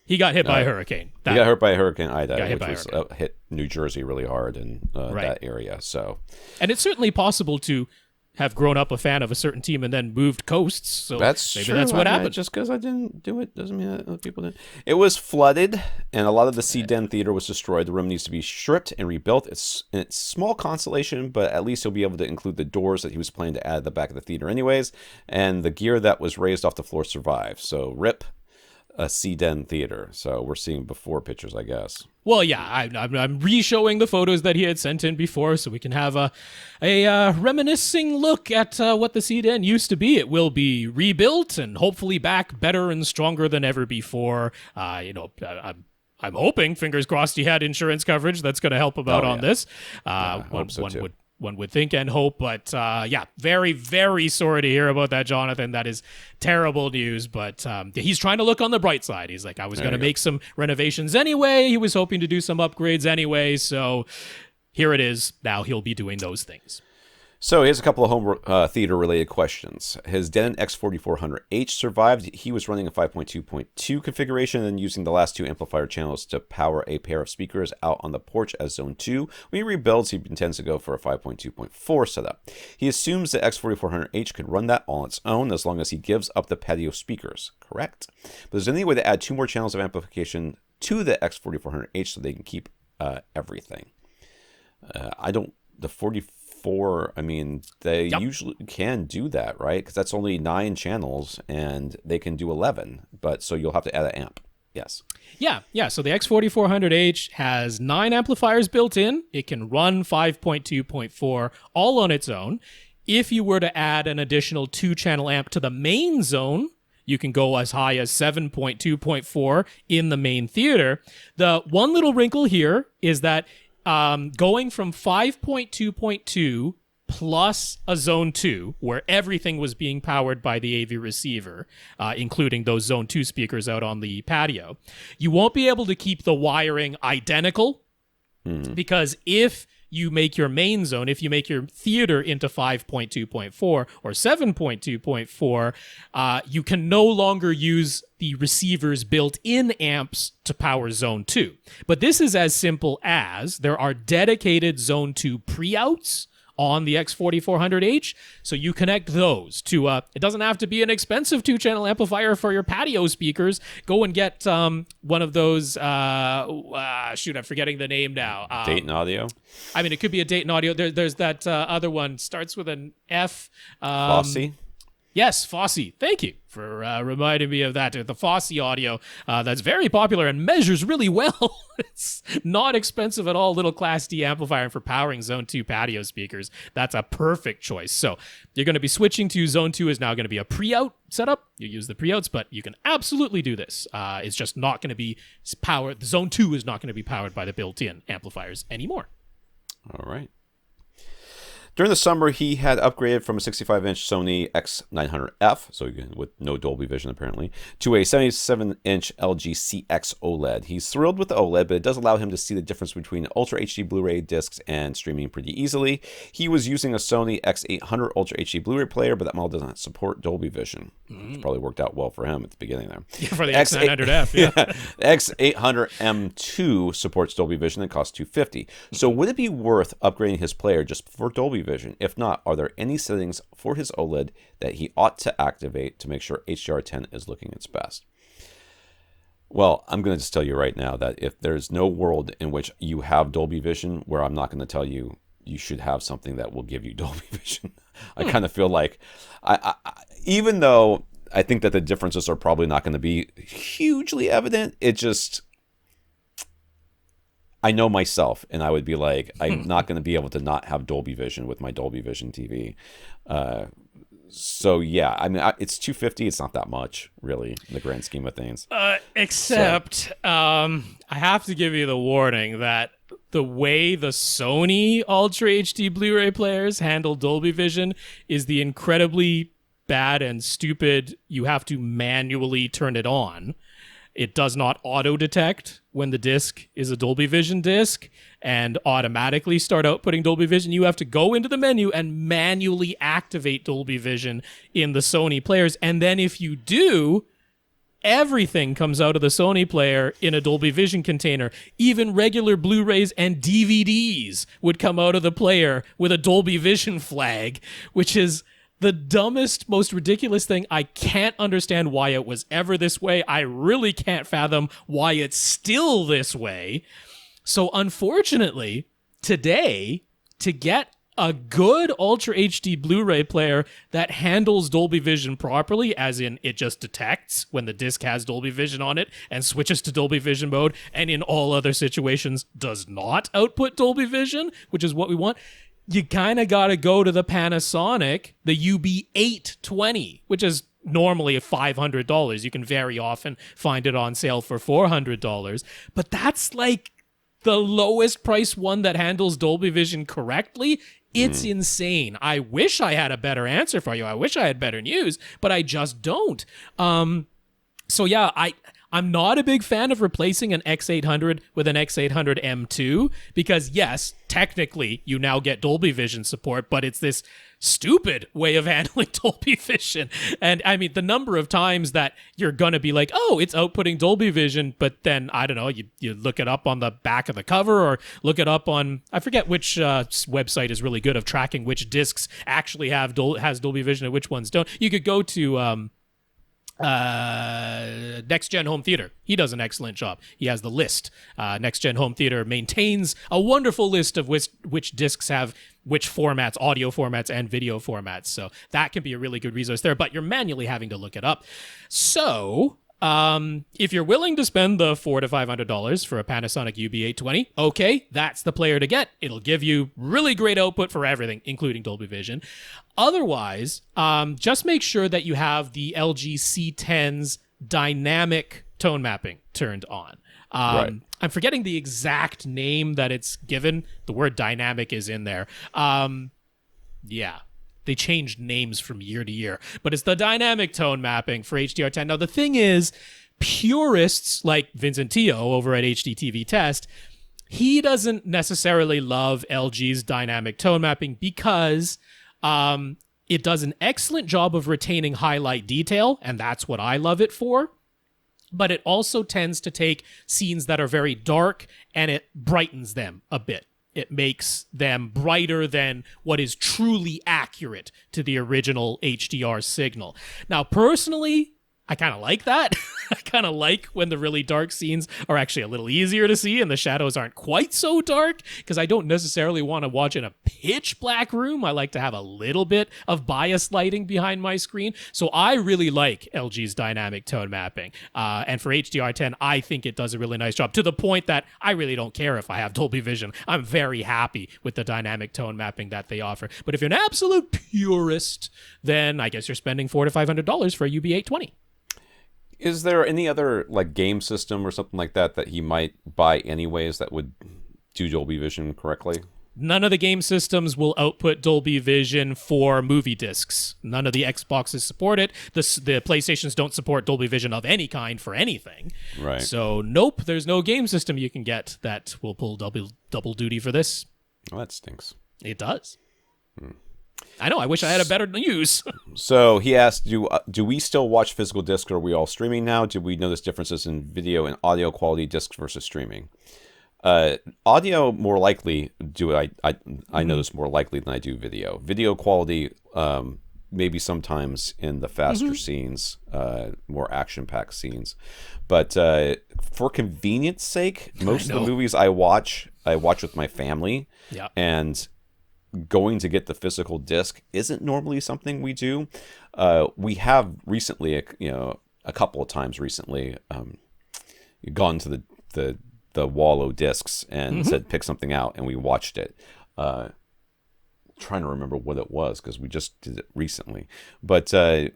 He got hit by a hurricane. He got hurt by a hurricane Ida, which hit New Jersey really hard in that area. So, and it's certainly possible to have grown up a fan of a certain team and then moved coasts. So that's maybe true. that's what happened. Just because I didn't do it doesn't mean that other people didn't. It was flooded, and a lot of the SeaDen theater was destroyed. The room needs to be stripped and rebuilt. It's small consolation, but at least he'll be able to include the doors that he was planning to add at the back of the theater anyways, and the gear that was raised off the floor survived. So rip a SeaDen theater. So we're seeing before pictures, I guess. Well, yeah, I'm re-showing the photos that he had sent in before, so we can have a reminiscing look at what the SeaDen used to be. It will be rebuilt and hopefully back better and stronger than ever before. I'm hoping, fingers crossed, he had insurance coverage that's going to help him out on this. One would think and hope, but very, very sorry to hear about that, Jonathan. That is terrible news, but he's trying to look on the bright side. He's like, I was going to make some renovations anyway. He was hoping to do some upgrades anyway, so here it is. Now he'll be doing those things. So here's a couple of home theater-related questions. His Denon X4400H survived. He was running a 5.2.2 configuration and using the last two amplifier channels to power a pair of speakers out on the porch as Zone 2. When he rebuilds, he intends to go for a 5.2.4 setup. He assumes the X4400H could run that on its own as long as he gives up the patio speakers, correct? But is there any way to add 2 more channels of amplification to the X4400H so they can keep everything? The 44, I mean, they usually can do that, right? Because that's only 9 channels, and they can do 11. But so you'll have to add an amp. Yes. Yeah. So the X4400H has 9 amplifiers built in. It can run 5.2.4 all on its own. If you were to add an additional 2-channel amp to the main zone, you can go as high as 7.2.4 in the main theater. The one little wrinkle here is that going from 5.2.2 plus a Zone 2, where everything was being powered by the AV receiver, including those Zone 2 speakers out on the patio, you won't be able to keep the wiring identical, because if you make your main zone, if you make your theater into 5.2.4 or 7.2.4, you can no longer use the receiver's built-in amps to power Zone 2. But this is as simple as there are dedicated Zone 2 pre-outs on the X4400H, so you connect those to, it doesn't have to be an expensive 2-channel amplifier for your patio speakers. Go and get one of those, I'm forgetting the name now. Dayton Audio? I mean, it could be a Dayton Audio. There's that other one, starts with an F. Fosse? Yes, Fosse. Thank you for reminding me of that. The Fosse audio that's very popular and measures really well. It's not expensive at all. Little Class D amplifier for powering Zone 2 patio speakers. That's a perfect choice. So you're going to be switching to Zone 2 is now going to be a pre-out setup. You use the pre-outs, but you can absolutely do this. It's just not going to be powered. Zone 2 is not going to be powered by the built-in amplifiers anymore. All right. During the summer, he had upgraded from a 65-inch Sony X900F, so with no Dolby Vision apparently, to a 77-inch LG CX OLED. He's thrilled with the OLED, but it does allow him to see the difference between Ultra HD Blu-ray discs and streaming pretty easily. He was using a Sony X800 Ultra HD Blu-ray player, but that model does not support Dolby Vision. Which probably worked out well for him at the beginning there. Yeah, for the X900F, yeah. X800M2 supports Dolby Vision and costs $250. So would it be worth upgrading his player just for Dolby Vision? If not, are there any settings for his OLED that he ought to activate to make sure HDR10 is looking its best? Well, I'm going to just tell you right now that if there's no world in which you have Dolby Vision where I'm not going to tell you you should have something that will give you Dolby Vision. I kind of feel like, even though I think that the differences are probably not going to be hugely evident, it just... I know myself, and I would be like, I'm not going to be able to not have Dolby Vision with my Dolby Vision TV. So yeah, I mean, it's $250. It's not that much, really, in the grand scheme of things. I have to give you the warning that the way the Sony Ultra HD Blu-ray players handle Dolby Vision is the incredibly bad and stupid. You have to manually turn it on. It does not auto-detect when the disc is a Dolby Vision disc and automatically start outputting Dolby Vision. You have to go into the menu and manually activate Dolby Vision in the Sony players. And then if you do, everything comes out of the Sony player in a Dolby Vision container. Even regular Blu-rays and DVDs would come out of the player with a Dolby Vision flag, which is the dumbest, most ridiculous thing. I can't understand why it was ever this way. I really can't fathom why it's still this way. So unfortunately, today, to get a good Ultra HD Blu-ray player that handles Dolby Vision properly, as in it just detects when the disc has Dolby Vision on it and switches to Dolby Vision mode, and in all other situations does not output Dolby Vision, which is what we want, you kind of got to go to the Panasonic, the UB820, which is normally $500. You can very often find it on sale for $400, but that's like the lowest price one that handles Dolby Vision correctly. It's insane. I wish I had a better answer for you. I wish I had better news, but I just don't. So yeah, I'm not a big fan of replacing an X800 with an X800 M2 because yes, technically you now get Dolby Vision support, but it's this stupid way of handling Dolby Vision. And I mean, the number of times that you're going to be like, oh, it's outputting Dolby Vision, but then, I don't know, you look it up on the back of the cover or look it up on, I forget which website is really good of tracking which discs actually has Dolby Vision and which ones don't. You could go to Next Gen Home Theater. He does an excellent job. He has the list. Next Gen Home Theater maintains a wonderful list of which discs have which formats, audio formats and video formats. So that can be a really good resource there, but you're manually having to look it up. So if you're willing to spend the $400 to $500 for a Panasonic UB820, okay, that's the player to get. It'll give you really great output for everything, including Dolby Vision. Otherwise, just make sure that you have the LG C10's dynamic tone mapping turned on. Right. I'm forgetting the exact name that it's given. The word dynamic is in there. Yeah. They changed names from year to year, but it's the dynamic tone mapping for HDR10. Now, the thing is, purists like Vincent Tio over at HDTV Test, he doesn't necessarily love LG's dynamic tone mapping because it does an excellent job of retaining highlight detail, and that's what I love it for. But it also tends to take scenes that are very dark and it brightens them a bit. It makes them brighter than what is truly accurate to the original HDR signal. Now, personally, I kind of like that. I kind of like when the really dark scenes are actually a little easier to see and the shadows aren't quite so dark, because I don't necessarily want to watch in a pitch black room. I like to have a little bit of bias lighting behind my screen. So I really like LG's dynamic tone mapping. And for HDR10, I think it does a really nice job, to the point that I really don't care if I have Dolby Vision. I'm very happy with the dynamic tone mapping that they offer. But if you're an absolute purist, then I guess you're spending $400 to $500 for a UB820. Is there any other like game system or something like that he might buy anyways that would do Dolby Vision correctly? None of the game systems will output Dolby Vision for movie discs. None of the Xboxes support it. The PlayStations don't support Dolby Vision of any kind for anything. Right. So nope, there's no game system you can get that will pull double duty for this. Well, that stinks. It does. I know. I wish I had a better news. So he asked, do we still watch physical discs, or are we all streaming now? Do we notice differences in video and audio quality, discs versus streaming? Audio more likely I notice more likely than I do video. Video quality, maybe sometimes in the faster scenes, more action-packed scenes. But for convenience sake, most of the movies I watch with my family. Yeah. And going to get the physical disc isn't normally something we do. We have recently, a couple of times recently, gone to the wall of discs and said pick something out, and we watched it. Trying to remember what it was because we just did it recently. But I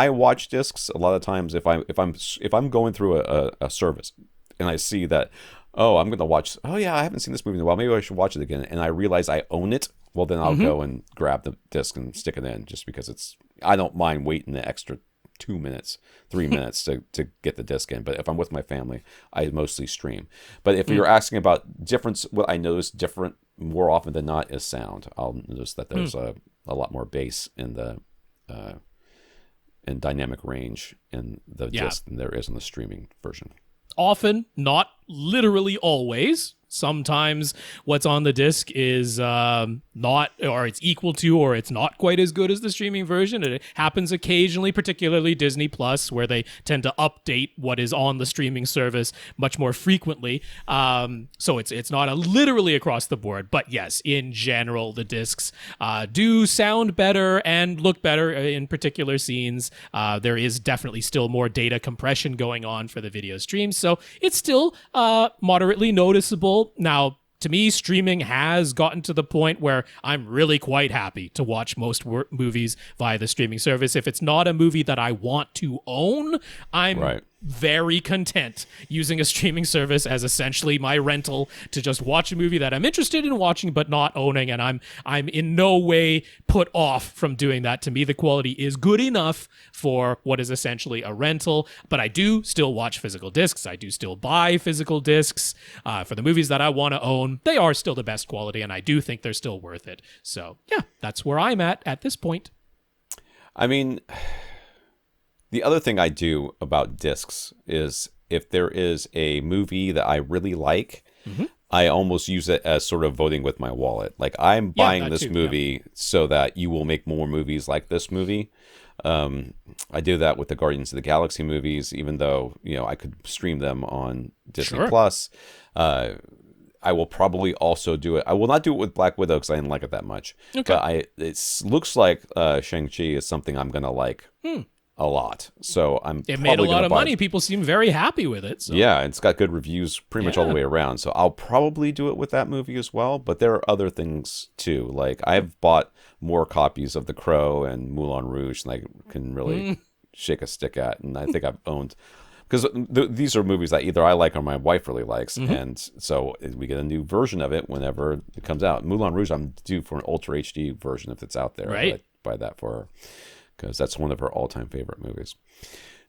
watch discs a lot of times if I'm going through a service and I see that, oh, I'm going to watch, oh yeah, I haven't seen this movie in a while, maybe I should watch it again, and I realize I own it, well then I'll go and grab the disc and stick it in, just because I don't mind waiting the extra 2 minutes, 3 minutes to get the disc in. But if I'm with my family, I mostly stream. But if you're asking about difference, what I notice different more often than not is sound. I'll notice that there's a lot more bass in the in dynamic range in the disc than there is in the streaming version. Often, not literally always. Sometimes what's on the disc is not, or it's equal to, or it's not quite as good as the streaming version. It happens occasionally, particularly Disney Plus, where they tend to update what is on the streaming service much more frequently. So it's not literally across the board. But yes, in general, the discs do sound better and look better in particular scenes. There is definitely still more data compression going on for the video streams, so it's still moderately noticeable. Now, to me, streaming has gotten to the point where I'm really quite happy to watch most movies via the streaming service. If it's not a movie that I want to own, I'm very content using a streaming service as essentially my rental to just watch a movie that I'm interested in watching but not owning, and I'm in no way put off from doing that. To me, the quality is good enough for what is essentially a rental, but I do still watch physical discs. I do still buy physical discs for the movies that I want to own. They are still the best quality, and I do think they're still worth it. So yeah, that's where I'm at this point. I mean, the other thing I do about discs is if there is a movie that I really like, I almost use it as sort of voting with my wallet. Like, I'm buying this movie so that you will make more movies like this movie. I do that with the Guardians of the Galaxy movies, even though, I could stream them on Disney Plus. I will probably also do it. I will not do it with Black Widow because I didn't like it that much. Okay. But it looks like Shang-Chi is something I'm going to like a lot. So it made a lot of money. People seem very happy with it. So. Yeah, it's got good reviews pretty much all the way around. So I'll probably do it with that movie as well. But there are other things too. Like, I've bought more copies of The Crow and Moulin Rouge than I can really shake a stick at. And I think I've owned... Because these are movies that either I like or my wife really likes. And so we get a new version of it whenever it comes out. Moulin Rouge, I'm due for an Ultra HD version if it's out there. Right. I'd buy that for her because that's one of her all-time favorite movies.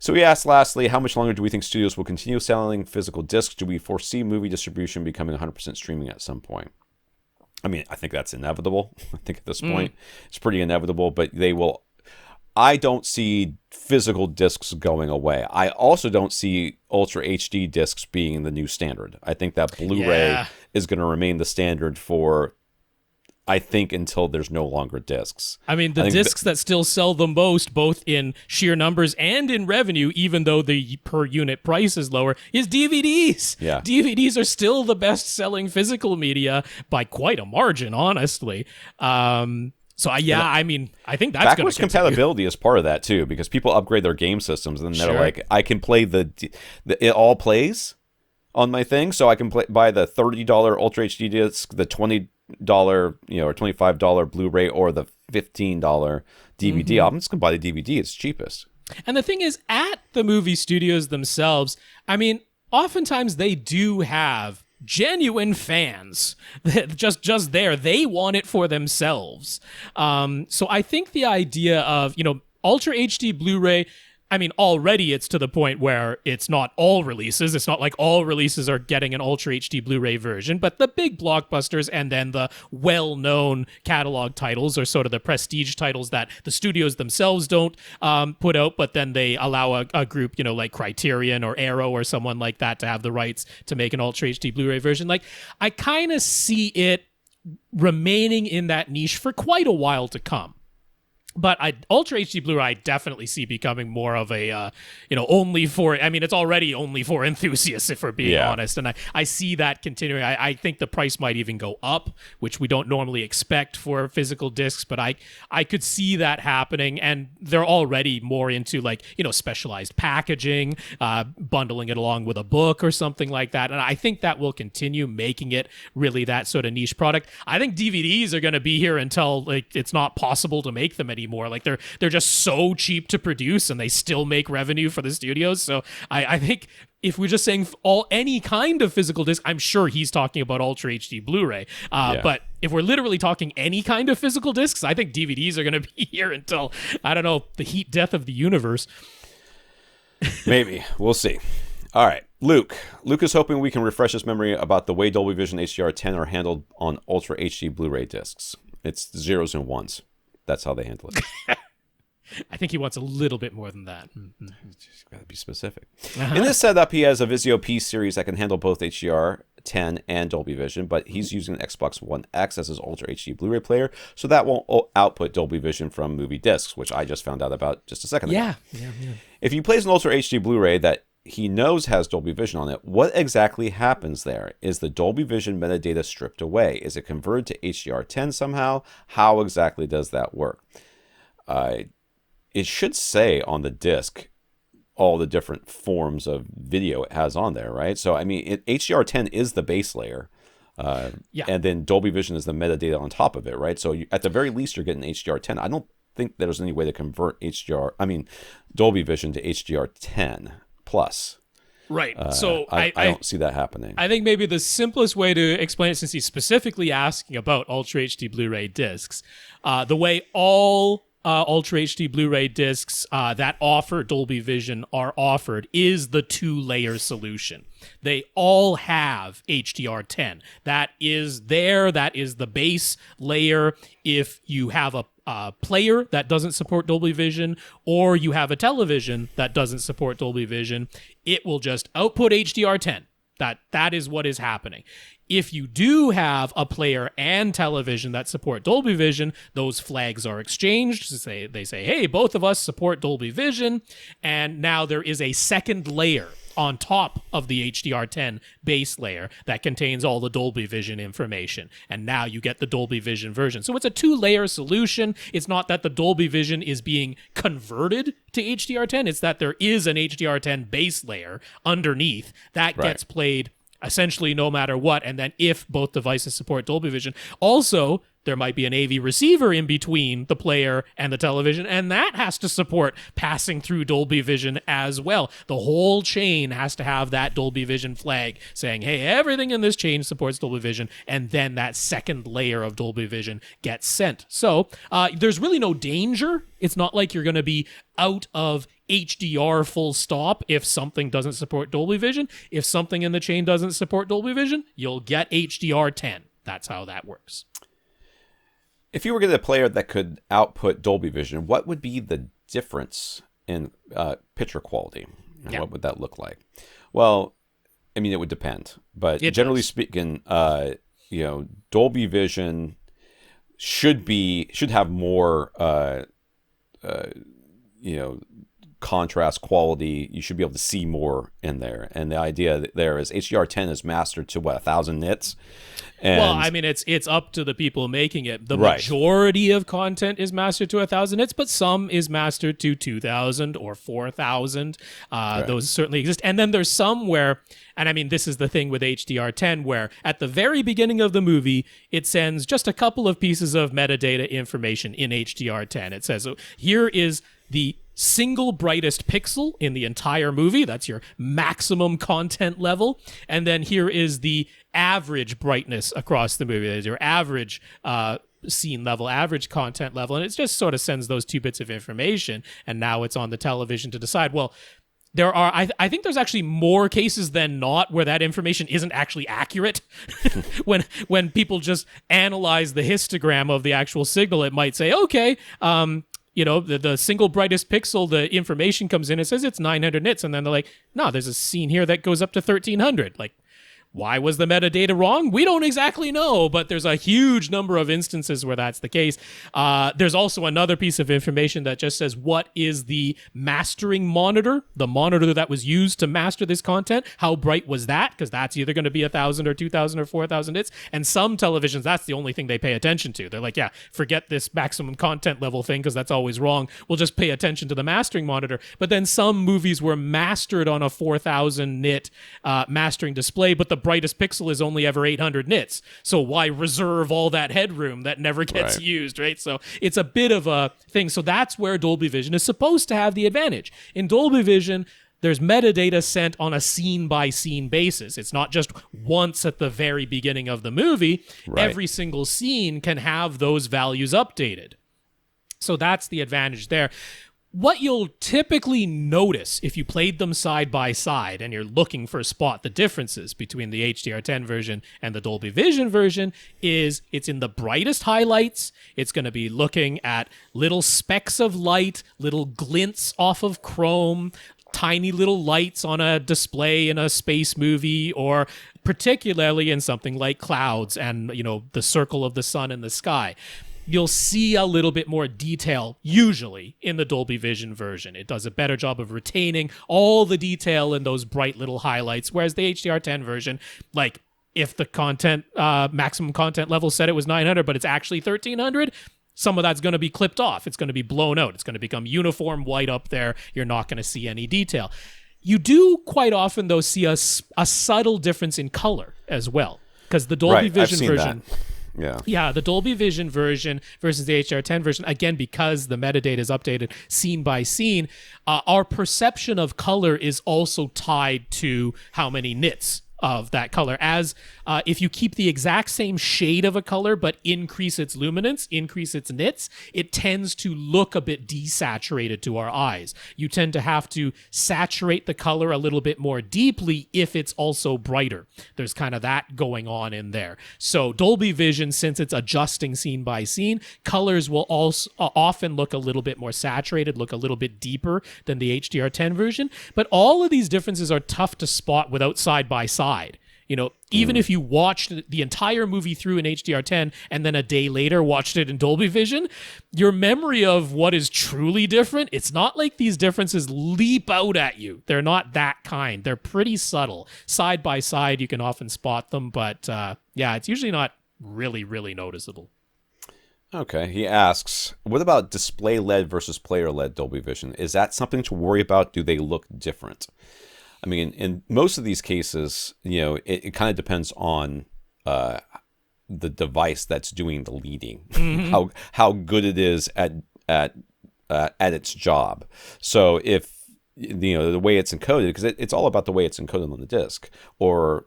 So he asked, lastly, how much longer do we think studios will continue selling physical discs? Do we foresee movie distribution becoming 100% streaming at some point? I mean, I think that's inevitable. I think at this point it's pretty inevitable, but they will... I don't see physical discs going away. I also don't see Ultra HD discs being the new standard. I think that Blu-ray is going to remain the standard for, I think, until there's no longer discs. I mean, the discs that still sell the most, both in sheer numbers and in revenue, even though the per unit price is lower, is DVDs. Yeah. DVDs are still the best-selling physical media by quite a margin, honestly. So, I mean, I think that's going to backwards compatibility is part of that, too, because people upgrade their game systems, and then they're like, I can play it all plays on my thing, so I can buy the $30 Ultra HD disc, the $20, or $25 Blu-ray, or the $15 DVD. I'm just going to buy the DVD. It's cheapest. And the thing is, at the movie studios themselves, I mean, oftentimes they do have genuine fans just there. They want it for themselves. So I think the idea of, Ultra HD Blu-ray, I mean, already it's to the point where it's not all releases. It's not like all releases are getting an Ultra HD Blu-ray version, but the big blockbusters and then the well-known catalog titles are sort of the prestige titles that the studios themselves don't put out, but then they allow a group, like Criterion or Arrow or someone like that to have the rights to make an Ultra HD Blu-ray version. Like, I kind of see it remaining in that niche for quite a while to come. But Ultra HD Blu-ray I definitely see becoming more of a, only for, I mean, it's already only for enthusiasts, if we're being honest. And I see that continuing. I think the price might even go up, which we don't normally expect for physical discs, but I could see that happening. And they're already more into specialized packaging, bundling it along with a book or something like that. And I think that will continue making it really that sort of niche product. I think DVDs are going to be here until it's not possible to make them anymore. Like they're just so cheap to produce, and they still make revenue for the studios. So I think if we're just saying any kind of physical disc, I'm sure he's talking about Ultra HD Blu-ray. But if we're literally talking any kind of physical discs, I think DVDs are going to be here until, I don't know, the heat death of the universe. Maybe. We'll see. All right. Luke is hoping we can refresh his memory about the way Dolby Vision HDR10 are handled on Ultra HD Blu-ray discs. It's zeros and ones. That's how they handle it. I think he wants a little bit more than that. Just got to be specific. In this setup, he has a Vizio P series that can handle both HDR10 and Dolby Vision, but he's using an Xbox One X as his Ultra HD Blu-ray player, so that won't output Dolby Vision from movie discs, which I just found out about just a second ago. Yeah. If he plays an Ultra HD Blu-ray that he knows has Dolby Vision on it, what exactly happens there? Is the Dolby Vision metadata stripped away? Is it converted to HDR10 somehow? How exactly does that work? It should say on the disc all the different forms of video it has on there, right? So, I mean, HDR10 is the base layer, and then Dolby Vision is the metadata on top of it, right? So, at the very least, you're getting HDR10. I don't think there's any way to convert Dolby Vision to HDR10 plus. Right. So I don't see that happening. I think maybe the simplest way to explain it, since he's specifically asking about Ultra HD Blu-ray discs, the way all Ultra HD Blu-ray discs that offer Dolby Vision are offered is the two-layer solution. They all have HDR10. That is there. That is the base layer. If you have a player that doesn't support Dolby Vision, or you have a television that doesn't support Dolby Vision, it will just output HDR10. That is what is happening. If you do have a player and television that support Dolby Vision, those flags are exchanged. They say, hey, both of us support Dolby Vision, and now there is a second layer on top of the HDR10 base layer that contains all the Dolby Vision information. And now you get the Dolby Vision version. So it's a two-layer solution. It's not that the Dolby Vision is being converted to HDR10. It's that there is an HDR10 base layer underneath that gets played essentially no matter what. And then if both devices support Dolby Vision, also there might be an AV receiver in between the player and the television, and that has to support passing through Dolby Vision as well. The whole chain has to have that Dolby Vision flag saying, hey, everything in this chain supports Dolby Vision, and then that second layer of Dolby Vision gets sent. So there's really no danger. It's not like you're going to be out of HDR full stop if something doesn't support Dolby Vision. If something in the chain doesn't support Dolby Vision, you'll get HDR10. That's how that works. If you were getting a player that could output Dolby Vision, what would be the difference in picture quality? And what would that look like? Well, I mean, it would depend. But generally speaking, Dolby Vision should have more, contrast quality. You should be able to see more in there. And the idea there is HDR10 is mastered to 1,000 nits. And well, I mean, it's up to the people making it. The majority of content is mastered to 1,000 nits, but some is mastered to 2,000 or 4,000. Those certainly exist. And then there's some where, and I mean, this is the thing with HDR10, where at the very beginning of the movie, it sends just a couple of pieces of metadata information in HDR10. It says, here is the single brightest pixel in the entire movie. That's your maximum content level. And then here is the average brightness across the movie. There's your average scene level, average content level. And it just sort of sends those two bits of information. And now it's on the television to decide, well, there are, I think there's actually more cases than not where that information isn't actually accurate. when people just analyze the histogram of the actual signal, it might say, okay, the single brightest pixel, the information comes in, it says it's 900 nits, and then they're like, no, there's a scene here that goes up to 1,300. Like, why was the metadata wrong? We don't exactly know, but there's a huge number of instances where that's the case. There's also another piece of information that just says what is the mastering monitor, the monitor that was used to master this content. How bright was that? Because that's either going to be 1,000 or 2,000 or 4,000 nits. And some televisions, that's the only thing they pay attention to. They're like, yeah, forget this maximum content level thing because that's always wrong. We'll just pay attention to the mastering monitor. But then some movies were mastered on a 4,000 nit mastering display, but the brightest pixel is only ever 800 nits. So why reserve all that headroom that never gets used, right? So it's a bit of a thing. So that's where Dolby Vision is supposed to have the advantage. In Dolby Vision, there's metadata sent on a scene-by-scene basis. It's not just once at the very beginning of the movie. Every single scene can have those values updated. So that's the advantage there. What you'll typically notice if you played them side by side and you're looking for a spot the differences between the HDR10 version and the Dolby Vision version is it's in the brightest highlights. It's going to be looking at little specks of light, little glints off of chrome, tiny little lights on a display in a space movie, or particularly in something like clouds and, the circle of the sun in the sky. You'll see a little bit more detail, usually, in the Dolby Vision version. It does a better job of retaining all the detail in those bright little highlights, whereas the HDR10 version, like, if the content, maximum content level said it was 900, but it's actually 1300, some of that's going to be clipped off. It's going to be blown out. It's going to become uniform white up there. You're not going to see any detail. You do quite often, though, see a subtle difference in color as well, because the Dolby Vision version... That. Yeah, the Dolby Vision version versus the HDR10 version, again, because the metadata is updated scene by scene, our perception of color is also tied to how many nits of that color. As if you keep the exact same shade of a color but increase its luminance, increase its nits, it tends to look a bit desaturated to our eyes. You tend to have to saturate the color a little bit more deeply if it's also brighter. There's kind of that going on in there. So Dolby Vision, since it's adjusting scene by scene, colors will also often look a little bit more saturated, look a little bit deeper than the HDR10 version. But all of these differences are tough to spot without side by side. Even if you watched the entire movie through in HDR10 and then a day later watched it in Dolby Vision, your memory of what is truly different, it's not like these differences leap out at you. They're not that kind. They're pretty subtle. Side by side, you can often spot them, but it's usually not really, really noticeable. Okay, he asks, what about display-led versus player-led Dolby Vision? Is that something to worry about? Do they look different? I mean, in most of these cases, it kind of depends on the device that's doing the leading, how good it is at its job. So if the way it's encoded, because it's all about the way it's encoded on the disc, or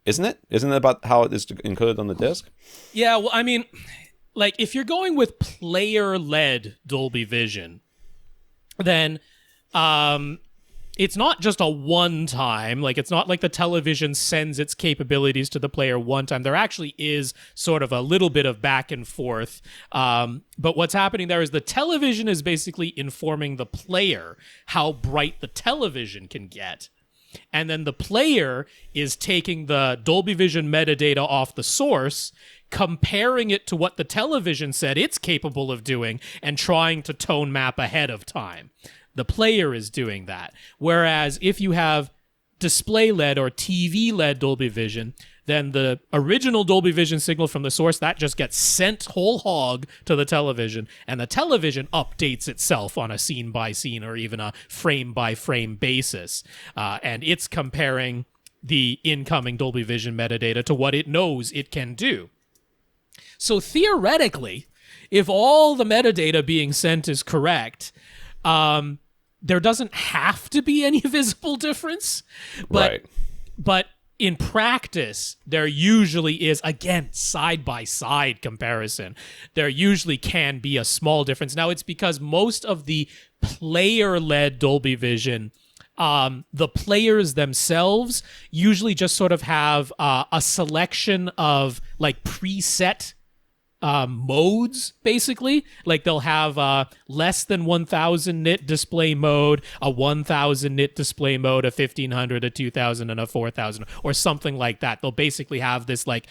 isn't it? Isn't it about how it is encoded on the disc? Yeah, well, I mean, like if you're going with player-led Dolby Vision, then it's not just a one-time, like it's not like the television sends its capabilities to the player one time. There actually is sort of a little bit of back and forth. But what's happening there is the television is basically informing the player how bright the television can get. And then the player is taking the Dolby Vision metadata off the source, comparing it to what the television said it's capable of doing, and trying to tone map ahead of time. The player is doing that. Whereas if you have display-led or TV-led Dolby Vision, then the original Dolby Vision signal from the source, that just gets sent whole hog to the television, and the television updates itself on a scene-by-scene or even a frame-by-frame basis. And it's comparing the incoming Dolby Vision metadata to what it knows it can do. So theoretically, if all the metadata being sent is correct, there doesn't have to be any visible difference, but in practice, there usually is, again, side-by-side comparison. There usually can be a small difference. Now, it's because most of the player-led Dolby Vision, the players themselves usually just sort of have a selection of like preset modes, basically. Like they'll have less than 1000 nit display mode, a 1000 nit display mode, a 1500, a 2000, and a 4000, or something like that. They'll basically have this like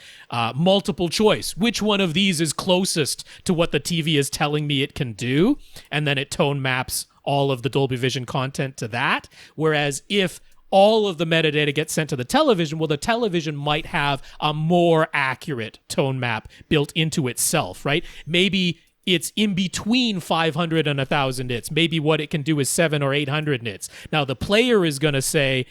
multiple choice. Which one of these is closest to what the TV is telling me it can do? And then it tone maps all of the Dolby Vision content to that. Whereas if all of the metadata gets sent to the television, well, the television might have a more accurate tone map built into itself, right? Maybe it's in between 500 and 1000 nits. Maybe what it can do is 700 or 800 nits. Now, the player is going to say,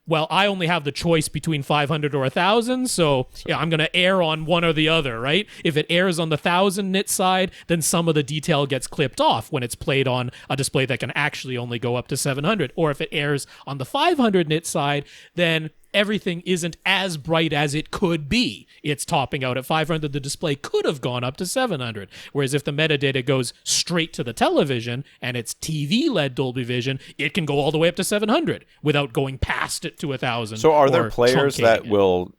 well, I only have the choice between 500 or 1000, so yeah, I'm going to err on one or the other, right? If it errs on the 1000 nit side, then some of the detail gets clipped off when it's played on a display that can actually only go up to 700. Or if it errs on the 500 nit side, then everything isn't as bright as it could be. It's topping out at 500. The display could have gone up to 700. Whereas if the metadata goes straight to the television and it's TV-led Dolby Vision, it can go all the way up to 700 without going past it to 1,000. So are there players that will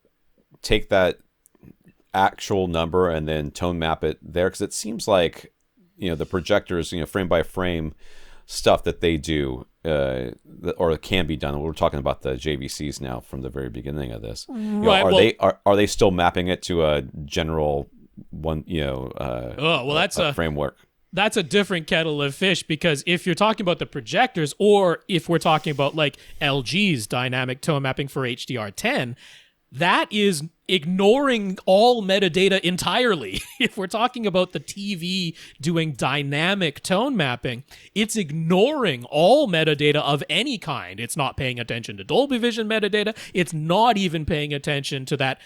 take that actual number and then tone map it there? Because it seems like, the projectors, frame by frame stuff that they do, or can be done. We're talking about the JVCs now from the very beginning of this. Right. Are they still mapping it to a general one? That's a framework. That's a different kettle of fish, because if you're talking about the projectors, or if we're talking about like LG's dynamic tone mapping for HDR10, that is ignoring all metadata entirely. If we're talking about the TV doing dynamic tone mapping, it's ignoring all metadata of any kind. It's not paying attention to Dolby Vision metadata. It's not even paying attention to that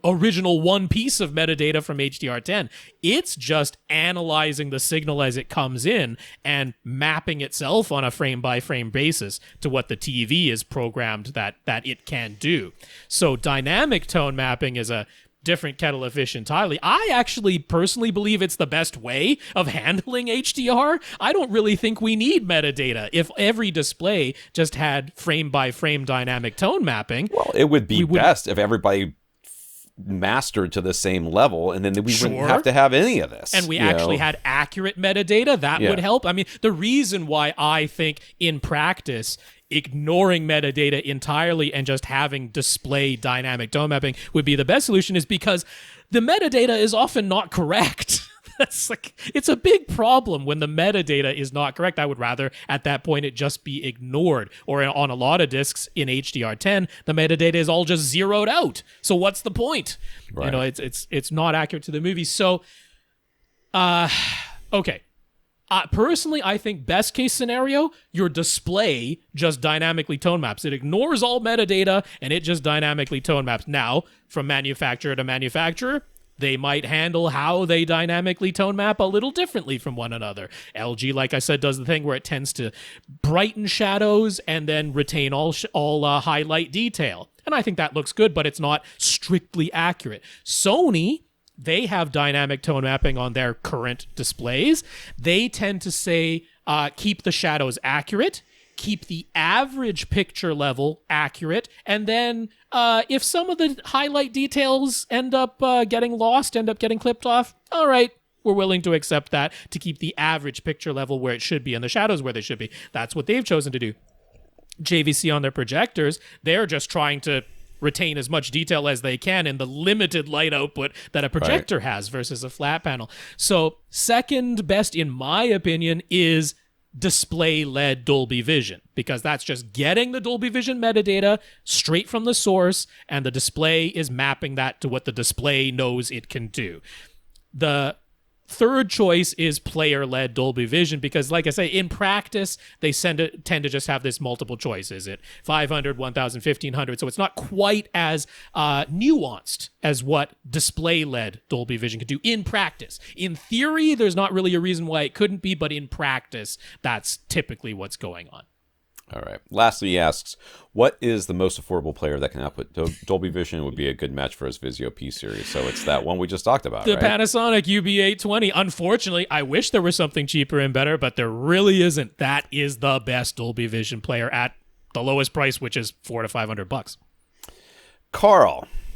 original one piece of metadata from HDR10. It's just analyzing the signal as it comes in and mapping itself on a frame-by-frame basis to what the TV is programmed that it can do. So dynamic tone mapping is a different kettle of fish entirely. I actually personally believe it's the best way of handling HDR. I don't really think we need metadata. If every display just had frame-by-frame dynamic tone mapping... Well, it would be best if everybody mastered to the same level, and then we wouldn't have to have any of this. And we actually had accurate metadata. That would help. I mean, the reason why I think in practice ignoring metadata entirely and just having display dynamic tone mapping would be the best solution is because the metadata is often not correct. It's a big problem when the metadata is not correct. I would rather at that point it just be ignored. Or on a lot of discs in HDR10, the metadata is all just zeroed out. So what's the point? Right. It's not accurate to the movie. So, okay. Personally, I think best case scenario, your display just dynamically tone maps. It ignores all metadata and it just dynamically tone maps. Now, from manufacturer to manufacturer, they might handle how they dynamically tone map a little differently from one another. LG, like I said, does the thing where it tends to brighten shadows and then retain all highlight detail. And I think that looks good, but it's not strictly accurate. Sony, they have dynamic tone mapping on their current displays. They tend to say, keep the shadows accurate, keep the average picture level accurate, and then if some of the highlight details end up getting lost, end up getting clipped off, all right, we're willing to accept that to keep the average picture level where it should be and the shadows where they should be. That's what they've chosen to do. JVC on their projectors, they're just trying to retain as much detail as they can in the limited light output that a projector has versus a flat panel. So second best, in my opinion, is display-led Dolby Vision, because that's just getting the Dolby Vision metadata straight from the source, and the display is mapping that to what the display knows it can do. The third choice is player-led Dolby Vision, because, like I say, in practice, they tend to just have this multiple choice. Is it 500, 1,000, 1,500? So it's not quite as nuanced as what display-led Dolby Vision could do in practice. In theory, there's not really a reason why it couldn't be, but in practice, that's typically what's going on. All right. Lastly, he asks, what is the most affordable player that can output Dolby Vision? Would be a good match for his Vizio P series. So it's that one we just talked about, the right? Panasonic UB820. Unfortunately, I wish there was something cheaper and better, but there really isn't. That is the best Dolby Vision player at the lowest price, which is $400 to $500.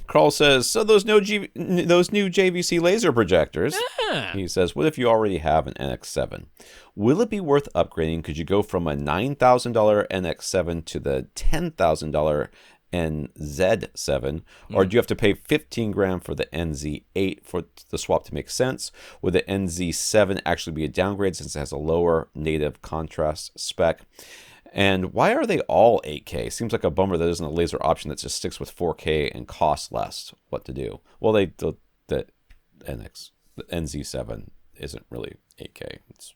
Karl says, so those new JVC Laser projectors, he says, what if you already have an NX7? Will it be worth upgrading? Could you go from a $9,000 NX7 to the $10,000 NZ7? Or do you have to pay $15,000 for the NZ8 for the swap to make sense? Would the NZ7 actually be a downgrade since it has a lower native contrast spec? And why are they all 8K? Seems like a bummer that isn't a laser option that just sticks with 4K and costs less. What to do? Well, the NZ7 isn't really 8K. It's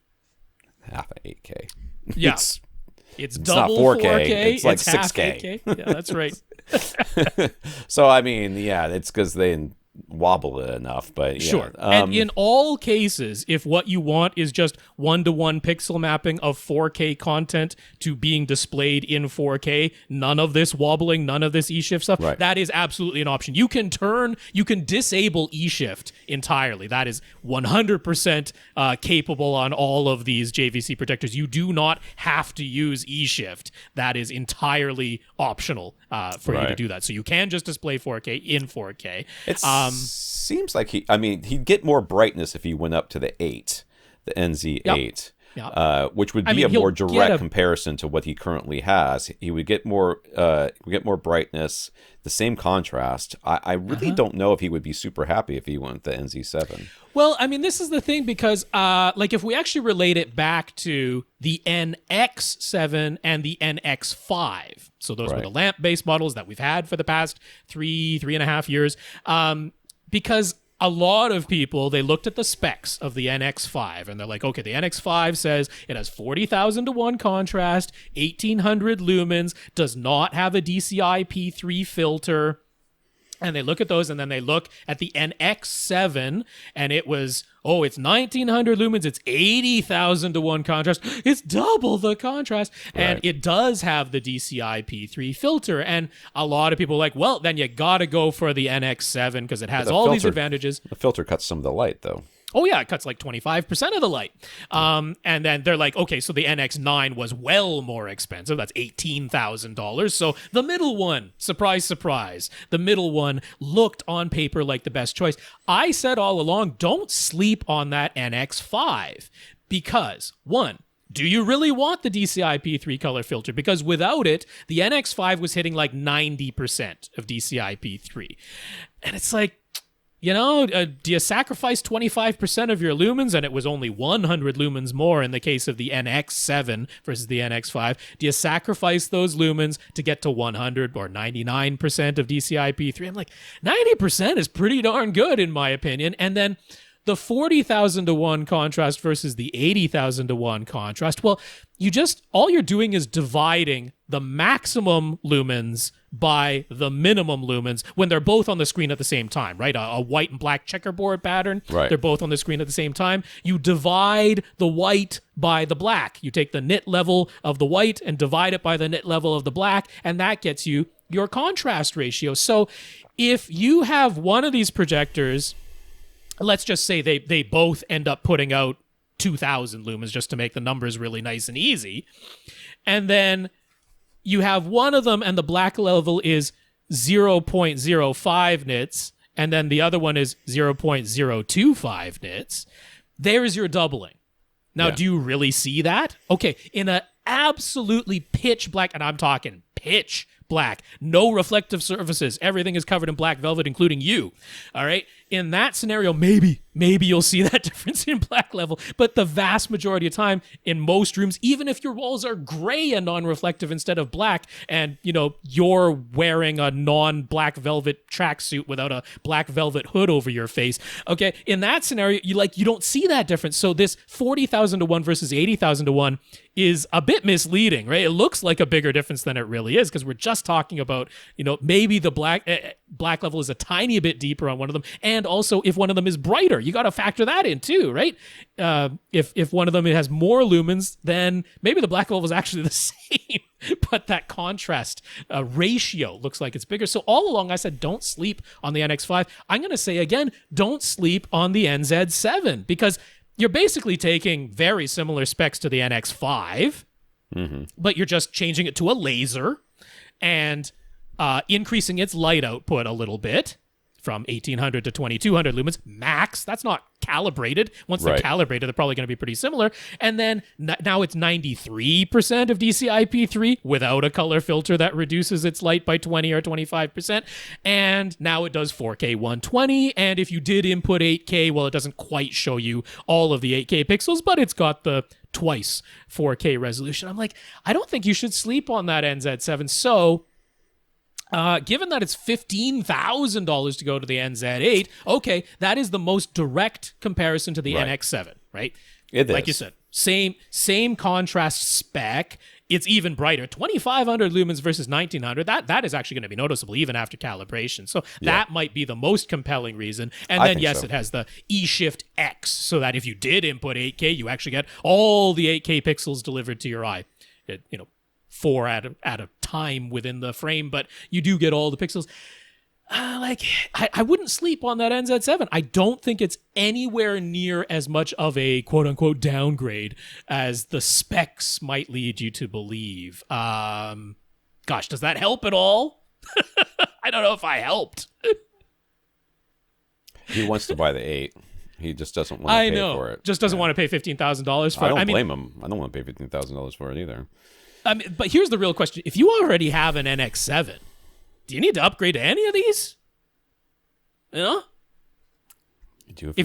half of 8K. Yeah. It's double not 4K. 4K. It's like half 6K. 8K. Yeah, that's right. So, I mean, yeah, it's because they wobble it enough, but yeah. Sure. And in all cases, if what you want is just 1-to-1 pixel mapping of 4K content to being displayed in 4K, none of this wobbling, none of this E-shift stuff, that is absolutely an option. You can disable E-shift entirely. That is 100% capable on all of these JVC projectors. You do not have to use E-shift. That is entirely optional for you to do that. So you can just display 4K in 4K. It seems like he'd get more brightness if he went up to the NZ8. Yep. Which would be a more direct comparison to what he currently has. He would get more brightness, the same contrast. I really don't know if he would be super happy if he went the NZ7. Well, I mean, this is the thing, because if we actually relate it back to the NX7 and the NX5, so those were the lamp-based models that we've had for the past 3.5 years, because a lot of people, they looked at the specs of the NX5 and they're like, okay, the NX5 says it has 40,000 to 1 contrast, 1800 lumens, does not have a DCI P3 filter. And they look at those, and then they look at the NX7, and it was, it's 1900 lumens, it's 80,000 to 1 contrast, it's double the contrast, and it does have the DCI P3 filter, and a lot of people are like, well, then you gotta go for the NX7, because it has all these advantages. The filter cuts some of the light, though. Oh, yeah, it cuts like 25% of the light. And then they're like, okay, so the NX9 was well more expensive. That's $18,000. So the middle one, surprise, surprise, the middle one looked on paper like the best choice. I said all along, don't sleep on that NX5 because, one, do you really want the DCI P3 color filter? Because without it, the NX5 was hitting like 90% of DCI P3. And it's like, do you sacrifice 25% of your lumens, and it was only 100 lumens more in the case of the NX7 versus the NX5? Do you sacrifice those lumens to get to 100 or 99% of DCI P3? I'm like, 90% is pretty darn good in my opinion. And then the 40,000 to 1 contrast versus the 80,000 to 1 contrast, well, all you're doing is dividing the maximum lumens by the minimum lumens when they're both on the screen at the same time, right? A white and black checkerboard pattern. Right. They're both on the screen at the same time. You divide the white by the black. You take the nit level of the white and divide it by the nit level of the black, and that gets you your contrast ratio. So if you have one of these projectors, let's just say they both end up putting out 2,000 lumens just to make the numbers really nice and easy. And then you have one of them and the black level is 0.05 nits, and then the other one is 0.025 nits. There's your doubling. Now, do you really see that? Okay, in a absolutely pitch black, and I'm talking pitch black, no reflective surfaces, everything is covered in black velvet, including you. All right. In that scenario, maybe you'll see that difference in black level. But the vast majority of time in most rooms, even if your walls are gray and non-reflective instead of black, and you're wearing a non-black velvet tracksuit without a black velvet hood over your face, okay, in that scenario, you don't see that difference. So this 40,000 to 1 versus 80,000 to 1 is a bit misleading, right? It looks like a bigger difference than it really is, because we're just talking about, maybe the black level is a tiny bit deeper on one of them, and also if one of them is brighter, you got to factor that in too, right? If one of them has more lumens, then maybe the black level is actually the same, but that contrast ratio looks like it's bigger. So all along I said don't sleep on the NX5. I'm going to say again, don't sleep on the NZ7, because you're basically taking very similar specs to the NX5, but you're just changing it to a laser and increasing its light output a little bit from 1800 to 2200 lumens max. That's not calibrated. Once they're calibrated, they're probably going to be pretty similar. And then now it's 93% of DCI P3 without a color filter that reduces its light by 20 or 25%. And now it does 4K 120. And if you did input 8K, well, it doesn't quite show you all of the 8K pixels, but it's got the twice 4K resolution. I'm like, I don't think you should sleep on that NZ7. So given that it's $15,000 to go to the NZ8, okay, that is the most direct comparison to the NX7, right? It is. Like you said, same contrast spec. it's even brighter. 2500 lumens versus 1900, that is actually going to be noticeable even after calibration. So that might be the most compelling reason. And then, yes, it has the e-shiftX, so that if you did input 8K, you actually get all the 8K pixels delivered to your eye. 4 at a time within the frame, but you do get all the pixels. I wouldn't sleep on that NZ7. I don't think it's anywhere near as much of a quote-unquote downgrade as the specs might lead you to believe. Gosh, does that help at all? I don't know if I helped. He wants to buy the 8. He just doesn't want to pay for it. Just doesn't want to pay $15,000 for it. I don't blame him. I don't want to pay $15,000 for it either. But here's the real question. If you already have an NX7, do you need to upgrade to any of these? If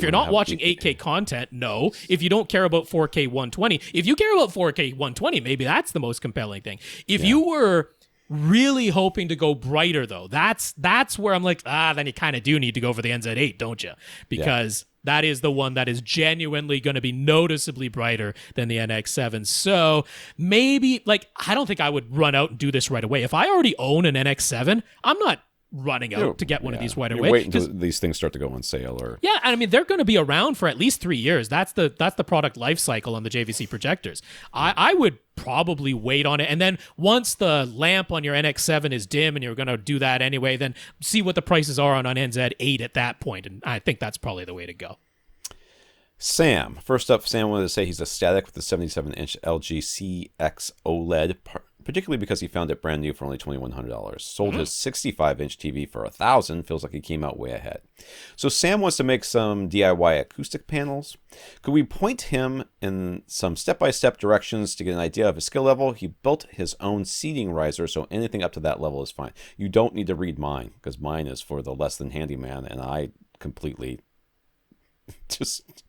you're not watching 8K content, no. If you don't care about 4K 120, if you care about 4K 120, maybe that's the most compelling thing. If you were really hoping to go brighter, though, that's where I'm like, then you kind of do need to go for the NZ8, don't you? Because that is the one that is genuinely going to be noticeably brighter than the NX7. So maybe, I don't think I would run out and do this right away. If I already own an NX7, I'm not running out to get one of these right away. Wait until these things start to go on sale, or and I mean they're going to be around for at least 3 years. That's the product life cycle on the JVC projectors. I would probably wait on it, and then once the lamp on your NX7 is dim, and you're going to do that anyway, then see what the prices are on NZ8 at that point, and I think that's probably the way to go. Sam. First up, Sam wanted to say he's ecstatic with the 77-inch LG CX OLED, particularly because he found it brand new for only $2,100. Sold his 65-inch TV for $1,000. Feels like he came out way ahead. So Sam wants to make some DIY acoustic panels. Could we point him in some step-by-step directions to get an idea of his skill level? He built his own seating riser, so anything up to that level is fine. You don't need to read mine, because mine is for the less than handyman, and I completely just...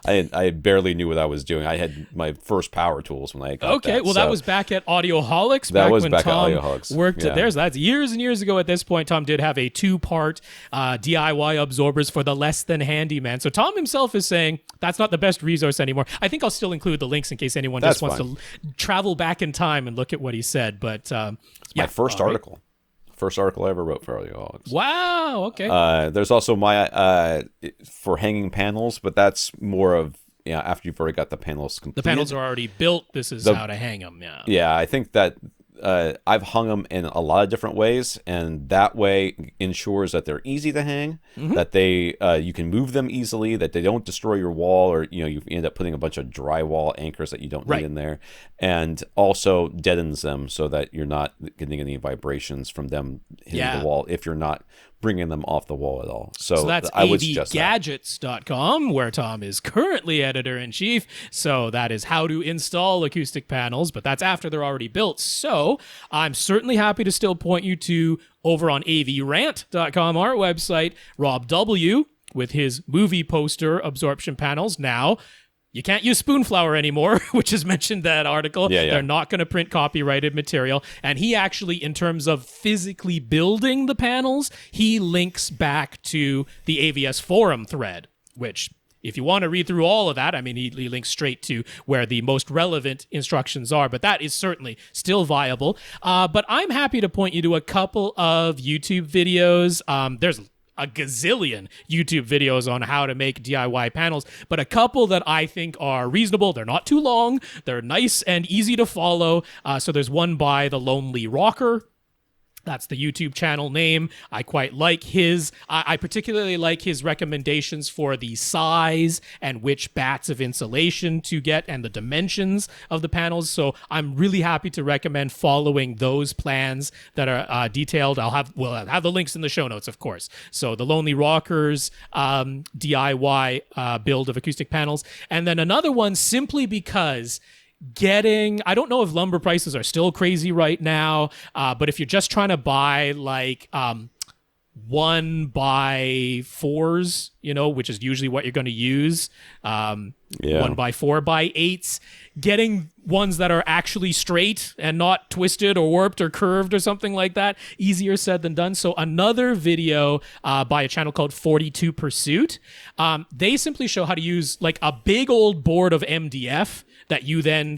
I barely knew what I was doing. I had my first power tools when I got that. That was back at Audioholics. That was when back Tom at Audioholics. Worked that's years and years ago at this point. Tom did have a 2-part DIY absorbers for the less than handyman. So Tom himself is saying that's not the best resource anymore. I think I'll still include the links in case anyone just wants to travel back in time and look at what he said. But it's my first article. First article I ever wrote for Audioholics. Wow, okay. There's also my for hanging panels, but that's more of after you've already got the panels completed. The panels are already built. This is how to hang them. Yeah, I think that I've hung them in a lot of different ways, and that way ensures that they're easy to hang, that they you can move them easily, that they don't destroy your wall, or you end up putting a bunch of drywall anchors that you don't need in there, and also deadens them so that you're not getting any vibrations from them hitting the wall if you're not bringing them off the wall at all. So that's avgadgets.com, where Tom is currently editor-in-chief. So that is how to install acoustic panels, but that's after they're already built. So I'm certainly happy to still point you to, over on avrant.com, our website, Rob W. with his movie poster absorption panels. Now, you can't use Spoonflower anymore, which is mentioned in that article. They're not going to print copyrighted material. And he actually, in terms of physically building the panels, he links back to the AVS forum thread, which, if you want to read through all of that, I mean, he links straight to where the most relevant instructions are, but that is certainly still viable. But I'm happy to point you to a couple of YouTube videos. There's a gazillion YouTube videos on how to make DIY panels, but a couple that I think are reasonable. They're not too long. They're nice and easy to follow. So there's one by The Lonely Rocker. That's the YouTube channel name. I quite like his. I particularly like his recommendations for the size and which bats of insulation to get and the dimensions of the panels. So I'm really happy to recommend following those plans that are detailed. I'll have the links in the show notes, of course. So the Lonely Rockers DIY build of acoustic panels, and then another one simply because I don't know if lumber prices are still crazy right now, but if you're just trying to buy 1x4s, which is usually what you're going to use, 1x4x8s, getting ones that are actually straight and not twisted or warped or curved or something like that, easier said than done. So another video by a channel called 42 Pursuit, they simply show how to use a big old board of MDF that you then,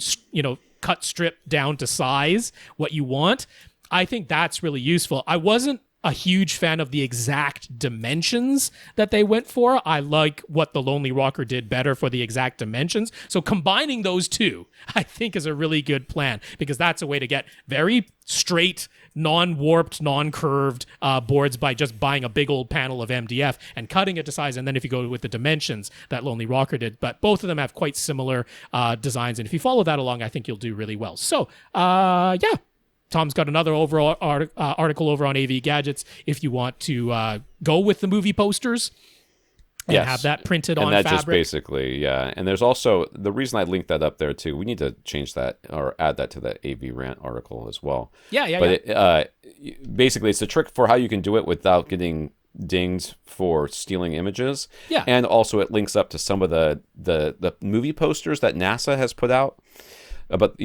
cut strip down to size what you want. I think that's really useful. I wasn't a huge fan of the exact dimensions that they went for. I like what the Lonely Rocker did better for the exact dimensions. So combining those two, I think, is a really good plan, because that's a way to get very straight, non-warped, non-curved boards by just buying a big old panel of MDF and cutting it to size. And then if you go with the dimensions that Lonely Rocker did, but both of them have quite similar designs. And if you follow that along, I think you'll do really well. So, yeah. Tom's got another overall article over on AV Gadgets if you want to go with the movie posters and have that printed on fabric. And that just basically, yeah. And there's also, the reason I linked that up there too, we need to change that or add that to the AVRant article as well. But basically, it's a trick for how you can do it without getting dinged for stealing images. Yeah. And also it links up to some of the movie posters that NASA has put out. But,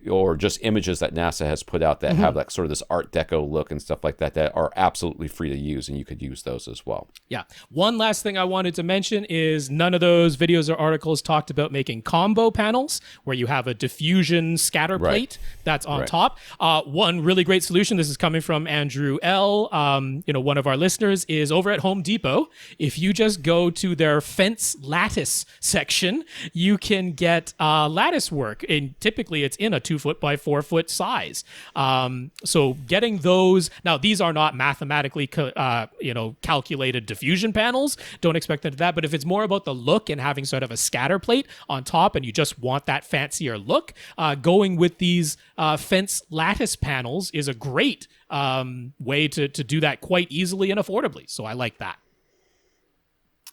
or just images that NASA has put out that have like sort of this Art Deco look and stuff like that are absolutely free to use, and you could use those as well. Yeah. One last thing I wanted to mention is none of those videos or articles talked about making combo panels where you have a diffusion scatter plate that's on top. One really great solution, this is coming from Andrew L., one of our listeners, is over at Home Depot. If you just go to their fence lattice section, you can get lattice work, and typically it's in a 2 foot by 4 foot size. So getting those, now these are not mathematically calculated diffusion panels. Don't expect them to that. But if it's more about the look and having sort of a scatter plate on top, and you just want that fancier look, going with these fence lattice panels is a great way to do that quite easily and affordably. So I like that.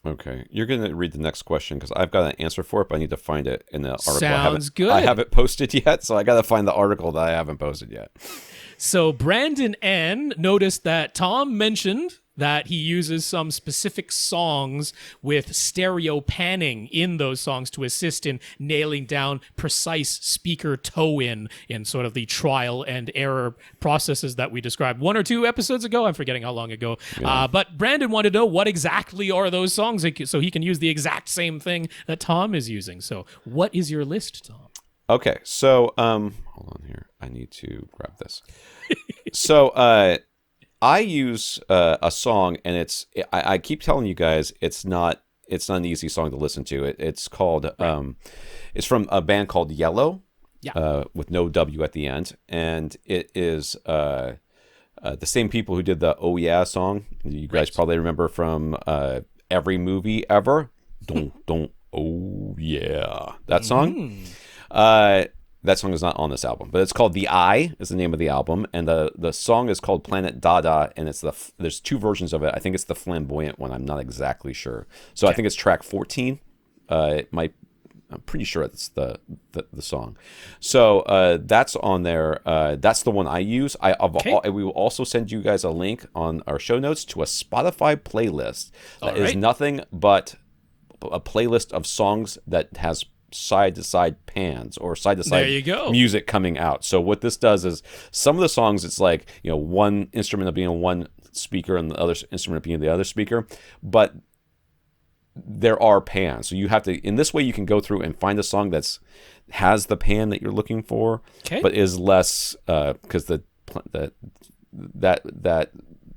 Okay, you're going to read the next question because I've got an answer for it, but I need to find it in the article. Sounds good. I haven't posted yet, so I got to find the article that I haven't posted yet. So Brandon N. noticed that Tom mentioned that he uses some specific songs with stereo panning in those songs to assist in nailing down precise speaker toe-in sort of the trial and error processes that we described 1 or 2 episodes ago. I'm forgetting how long ago. Yeah. But Brandon wanted to know what exactly are those songs so he can use the exact same thing that Tom is using. So what is your list, Tom? Okay, so hold on here. I need to grab this. So I use a song, and I keep telling you guys it's not an easy song to listen to. It's called it's from a band called Yellow, with no W at the end, and it is the same people who did the Oh Yeah song. You guys probably remember from every movie ever. Don't oh yeah, that song. That song is not on this album, but it's called The Eye is the name of the album, and the song is called Planet Dada, and there's 2 versions of it. I think it's the flamboyant one. I'm not exactly sure. So I think it's track 14. I'm pretty sure it's the song. So that's on there. That's the one I use. We will also send you guys a link on our show notes to a Spotify playlist that is nothing but a playlist of songs that has side-to-side pans or side-to-side music coming out. So what this does is some of the songs, it's like, one instrument will be in one speaker and the other instrument will be in the other speaker, but there are pans. So you have to, in this way, you can go through and find a song has the pan that you're looking for, but is less, because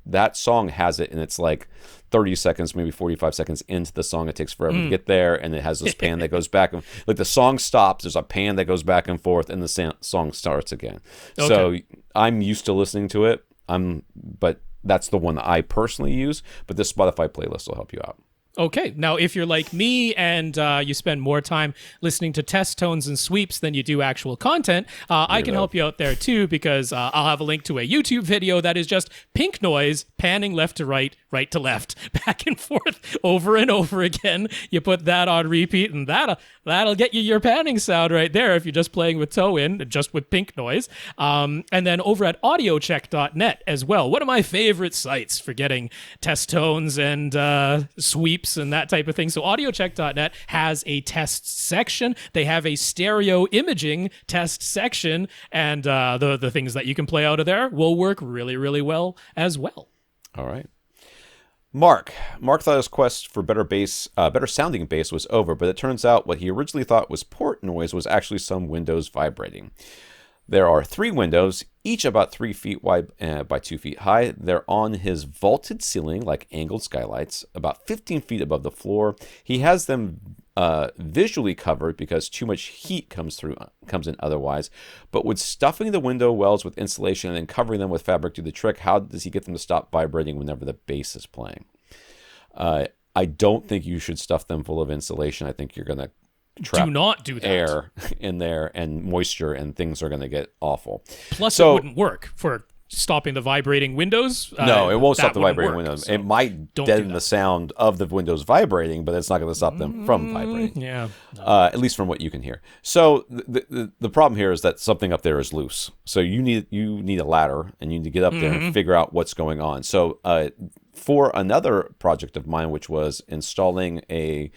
that song has it, and it's like 30 seconds, maybe 45 seconds into the song. It takes forever to get there, and it has this pan that goes back. Like the song stops, there's a pan that goes back and forth, and the song starts again. Okay. So I'm used to listening to it. But that's the one I personally use. But this Spotify playlist will help you out. Okay, now if you're like me and you spend more time listening to test tones and sweeps than you do actual content, I can help you out there too, because I'll have a link to a YouTube video that is just pink noise panning left to right, right to left, back and forth over and over again. You put that on repeat, and that'll get you your panning sound right there if you're just playing with toe-in, just with pink noise. And then over at audiocheck.net as well, one of my favorite sites for getting test tones and sweeps and that type of thing. So audiocheck.net has a test section. They have a stereo imaging test section, and the things that you can play out of there will work really, really well as well. All right. Mark thought his quest for better sounding bass was over, but it turns out what he originally thought was port noise was actually some windows vibrating. There are 3 windows, each about 3 feet wide by 2 feet high. They're on his vaulted ceiling, like angled skylights, about 15 feet above the floor. He has them visually covered because too much heat comes in otherwise. But would stuffing the window wells with insulation and then covering them with fabric do the trick? How does he get them to stop vibrating whenever the bass is playing? I don't think you should stuff them full of insulation. I think you're going to trap do not do that. Air in there and moisture, and things are going to get awful. Plus, it wouldn't work for stopping the vibrating windows. No, it won't stop the vibrating windows. So it might deaden the sound of the windows vibrating, but it's not going to stop them from vibrating. Yeah, at least from what you can hear. So the problem here is that something up there is loose. So you need a ladder, and you need to get up there and figure out what's going on. So for another project of mine, which was installing a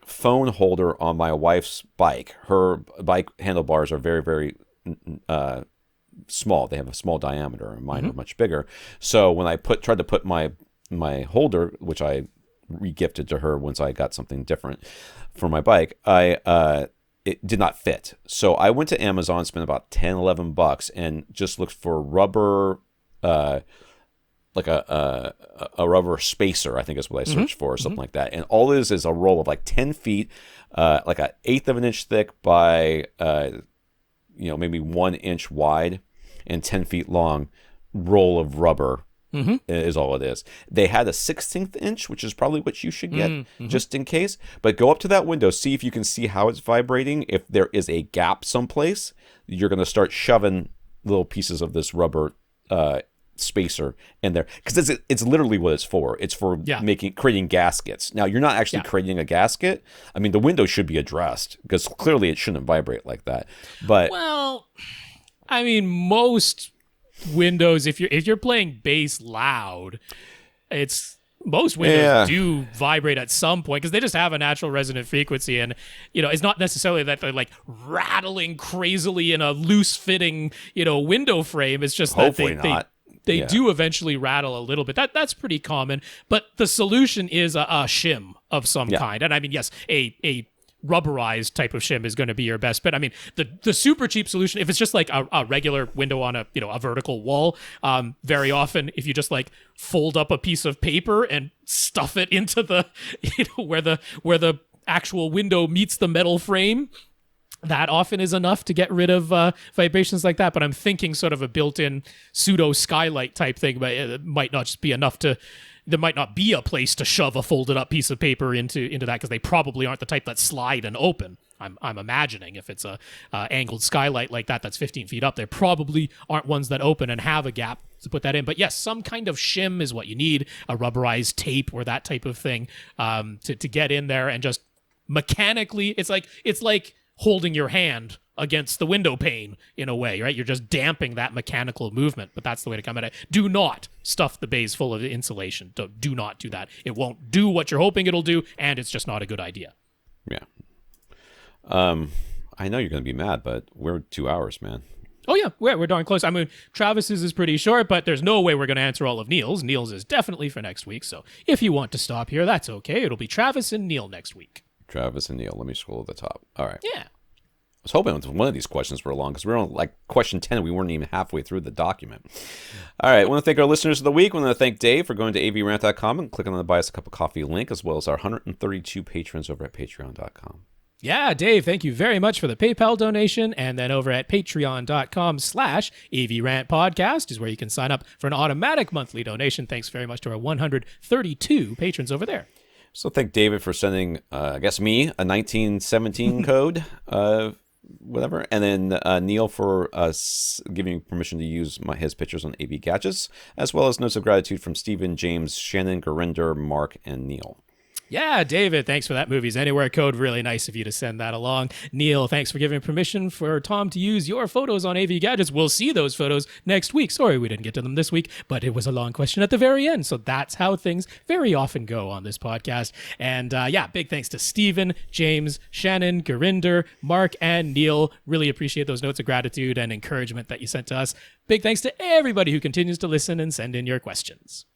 phone holder on my wife's bike. Her bike handlebars are very, very small. They have a small diameter, and mine are much bigger. So when I tried to put my holder, which I regifted to her once I got something different for my bike, it did not fit. So I went to Amazon, spent about $10-11, and just looked for rubber, like a rubber spacer, I think is what I searched for, or something like that. And all it is a roll of like 10 feet, like an eighth of an inch thick by, maybe 1 inch wide and 10 feet long roll of rubber is all it is. They had a 16th inch, which is probably what you should get just in case. But go up to that window, see if you can see how it's vibrating. If there is a gap someplace, you're going to start shoving little pieces of this rubber spacer in there, because it's literally what it's for. It's for creating gaskets. Now, you're not actually creating a gasket. I mean, the window should be addressed because clearly it shouldn't vibrate like that. But I mean, most windows, if you're playing bass loud, most windows do vibrate at some point because they just have a natural resonant frequency, and it's not necessarily that they're like rattling crazily in a loose fitting window frame. It's just hopefully that they do eventually rattle a little bit. That's pretty common, but the solution is a shim of some kind. And I mean, yes, a rubberized type of shim is going to be your best bet. I mean, the super cheap solution, if it's just like a regular window on a vertical wall, very often if you just like fold up a piece of paper and stuff it into the where the actual window meets the metal frame, that often is enough to get rid of vibrations like that. But I'm thinking sort of a built-in pseudo skylight type thing, but it might not just be enough to. There might not be a place to shove a folded up piece of paper into that, because they probably aren't the type that slide and open. I'm imagining if it's a angled skylight like that's 15 feet up, there probably aren't ones that open and have a gap to put that in. But yes, some kind of shim is what you need, a rubberized tape or that type of thing to get in there and just mechanically. It's like holding your hand against the window pane in a way, right? You're just damping that mechanical movement, but that's the way to come at it. Do not stuff the bays full of insulation. Do not do that. It won't do what you're hoping it'll do, and it's just not a good idea. Yeah. I know you're going to be mad, but we're 2 hours, man. Oh, yeah, we're darn close. I mean, Travis's is pretty short, but there's no way we're going to answer all of Neil's. Neil's is definitely for next week, so if you want to stop here, that's okay. It'll be Travis and Neil next week. Travis and Neil. Let me scroll to the top. All right. Yeah. I was hoping one of these questions were long because we were on like question 10. We weren't even halfway through the document. All right. I want to thank our listeners of the week. I want to thank Dave for going to avrant.com and clicking on the Buy Us a Cup of Coffee link, as well as our 132 patrons over at patreon.com. Yeah, Dave, thank you very much for the PayPal donation. And then over at patreon.com/AVRant podcast is where you can sign up for an automatic monthly donation. Thanks very much to our 132 patrons over there. So thank David for sending, I guess, me a 1917 code, whatever. And then Neil for giving permission to use his pictures on AV Gadgets, as well as notes of gratitude from Stephen, James, Shannon, Gurinder, Mark, and Neil. Yeah, David, thanks for that Movies Anywhere code. Really nice of you to send that along. Neil, thanks for giving permission for Tom to use your photos on AV Gadgets. We'll see those photos next week. Sorry we didn't get to them this week, but it was a long question at the very end. So that's how things very often go on this podcast. And big thanks to Stephen, James, Shannon, Gurinder, Mark, and Neil. Really appreciate those notes of gratitude and encouragement that you sent to us. Big thanks to everybody who continues to listen and send in your questions.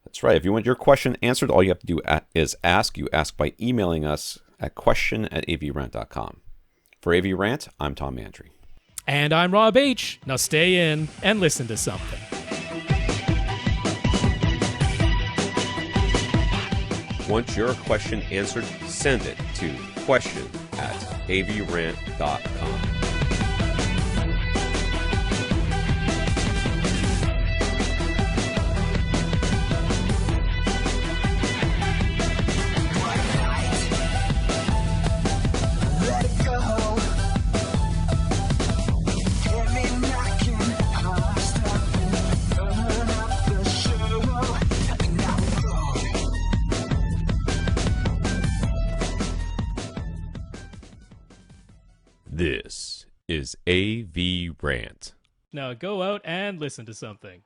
That's right. If you want your question answered, all you have to do is ask. You ask by emailing us at question@avrant.com. For AVRant, I'm Tom Mantry. And I'm Rob H. Now stay in and listen to something. Want your question answered? Send it to question@avrant.com. This is AVRant. Now go out and listen to something.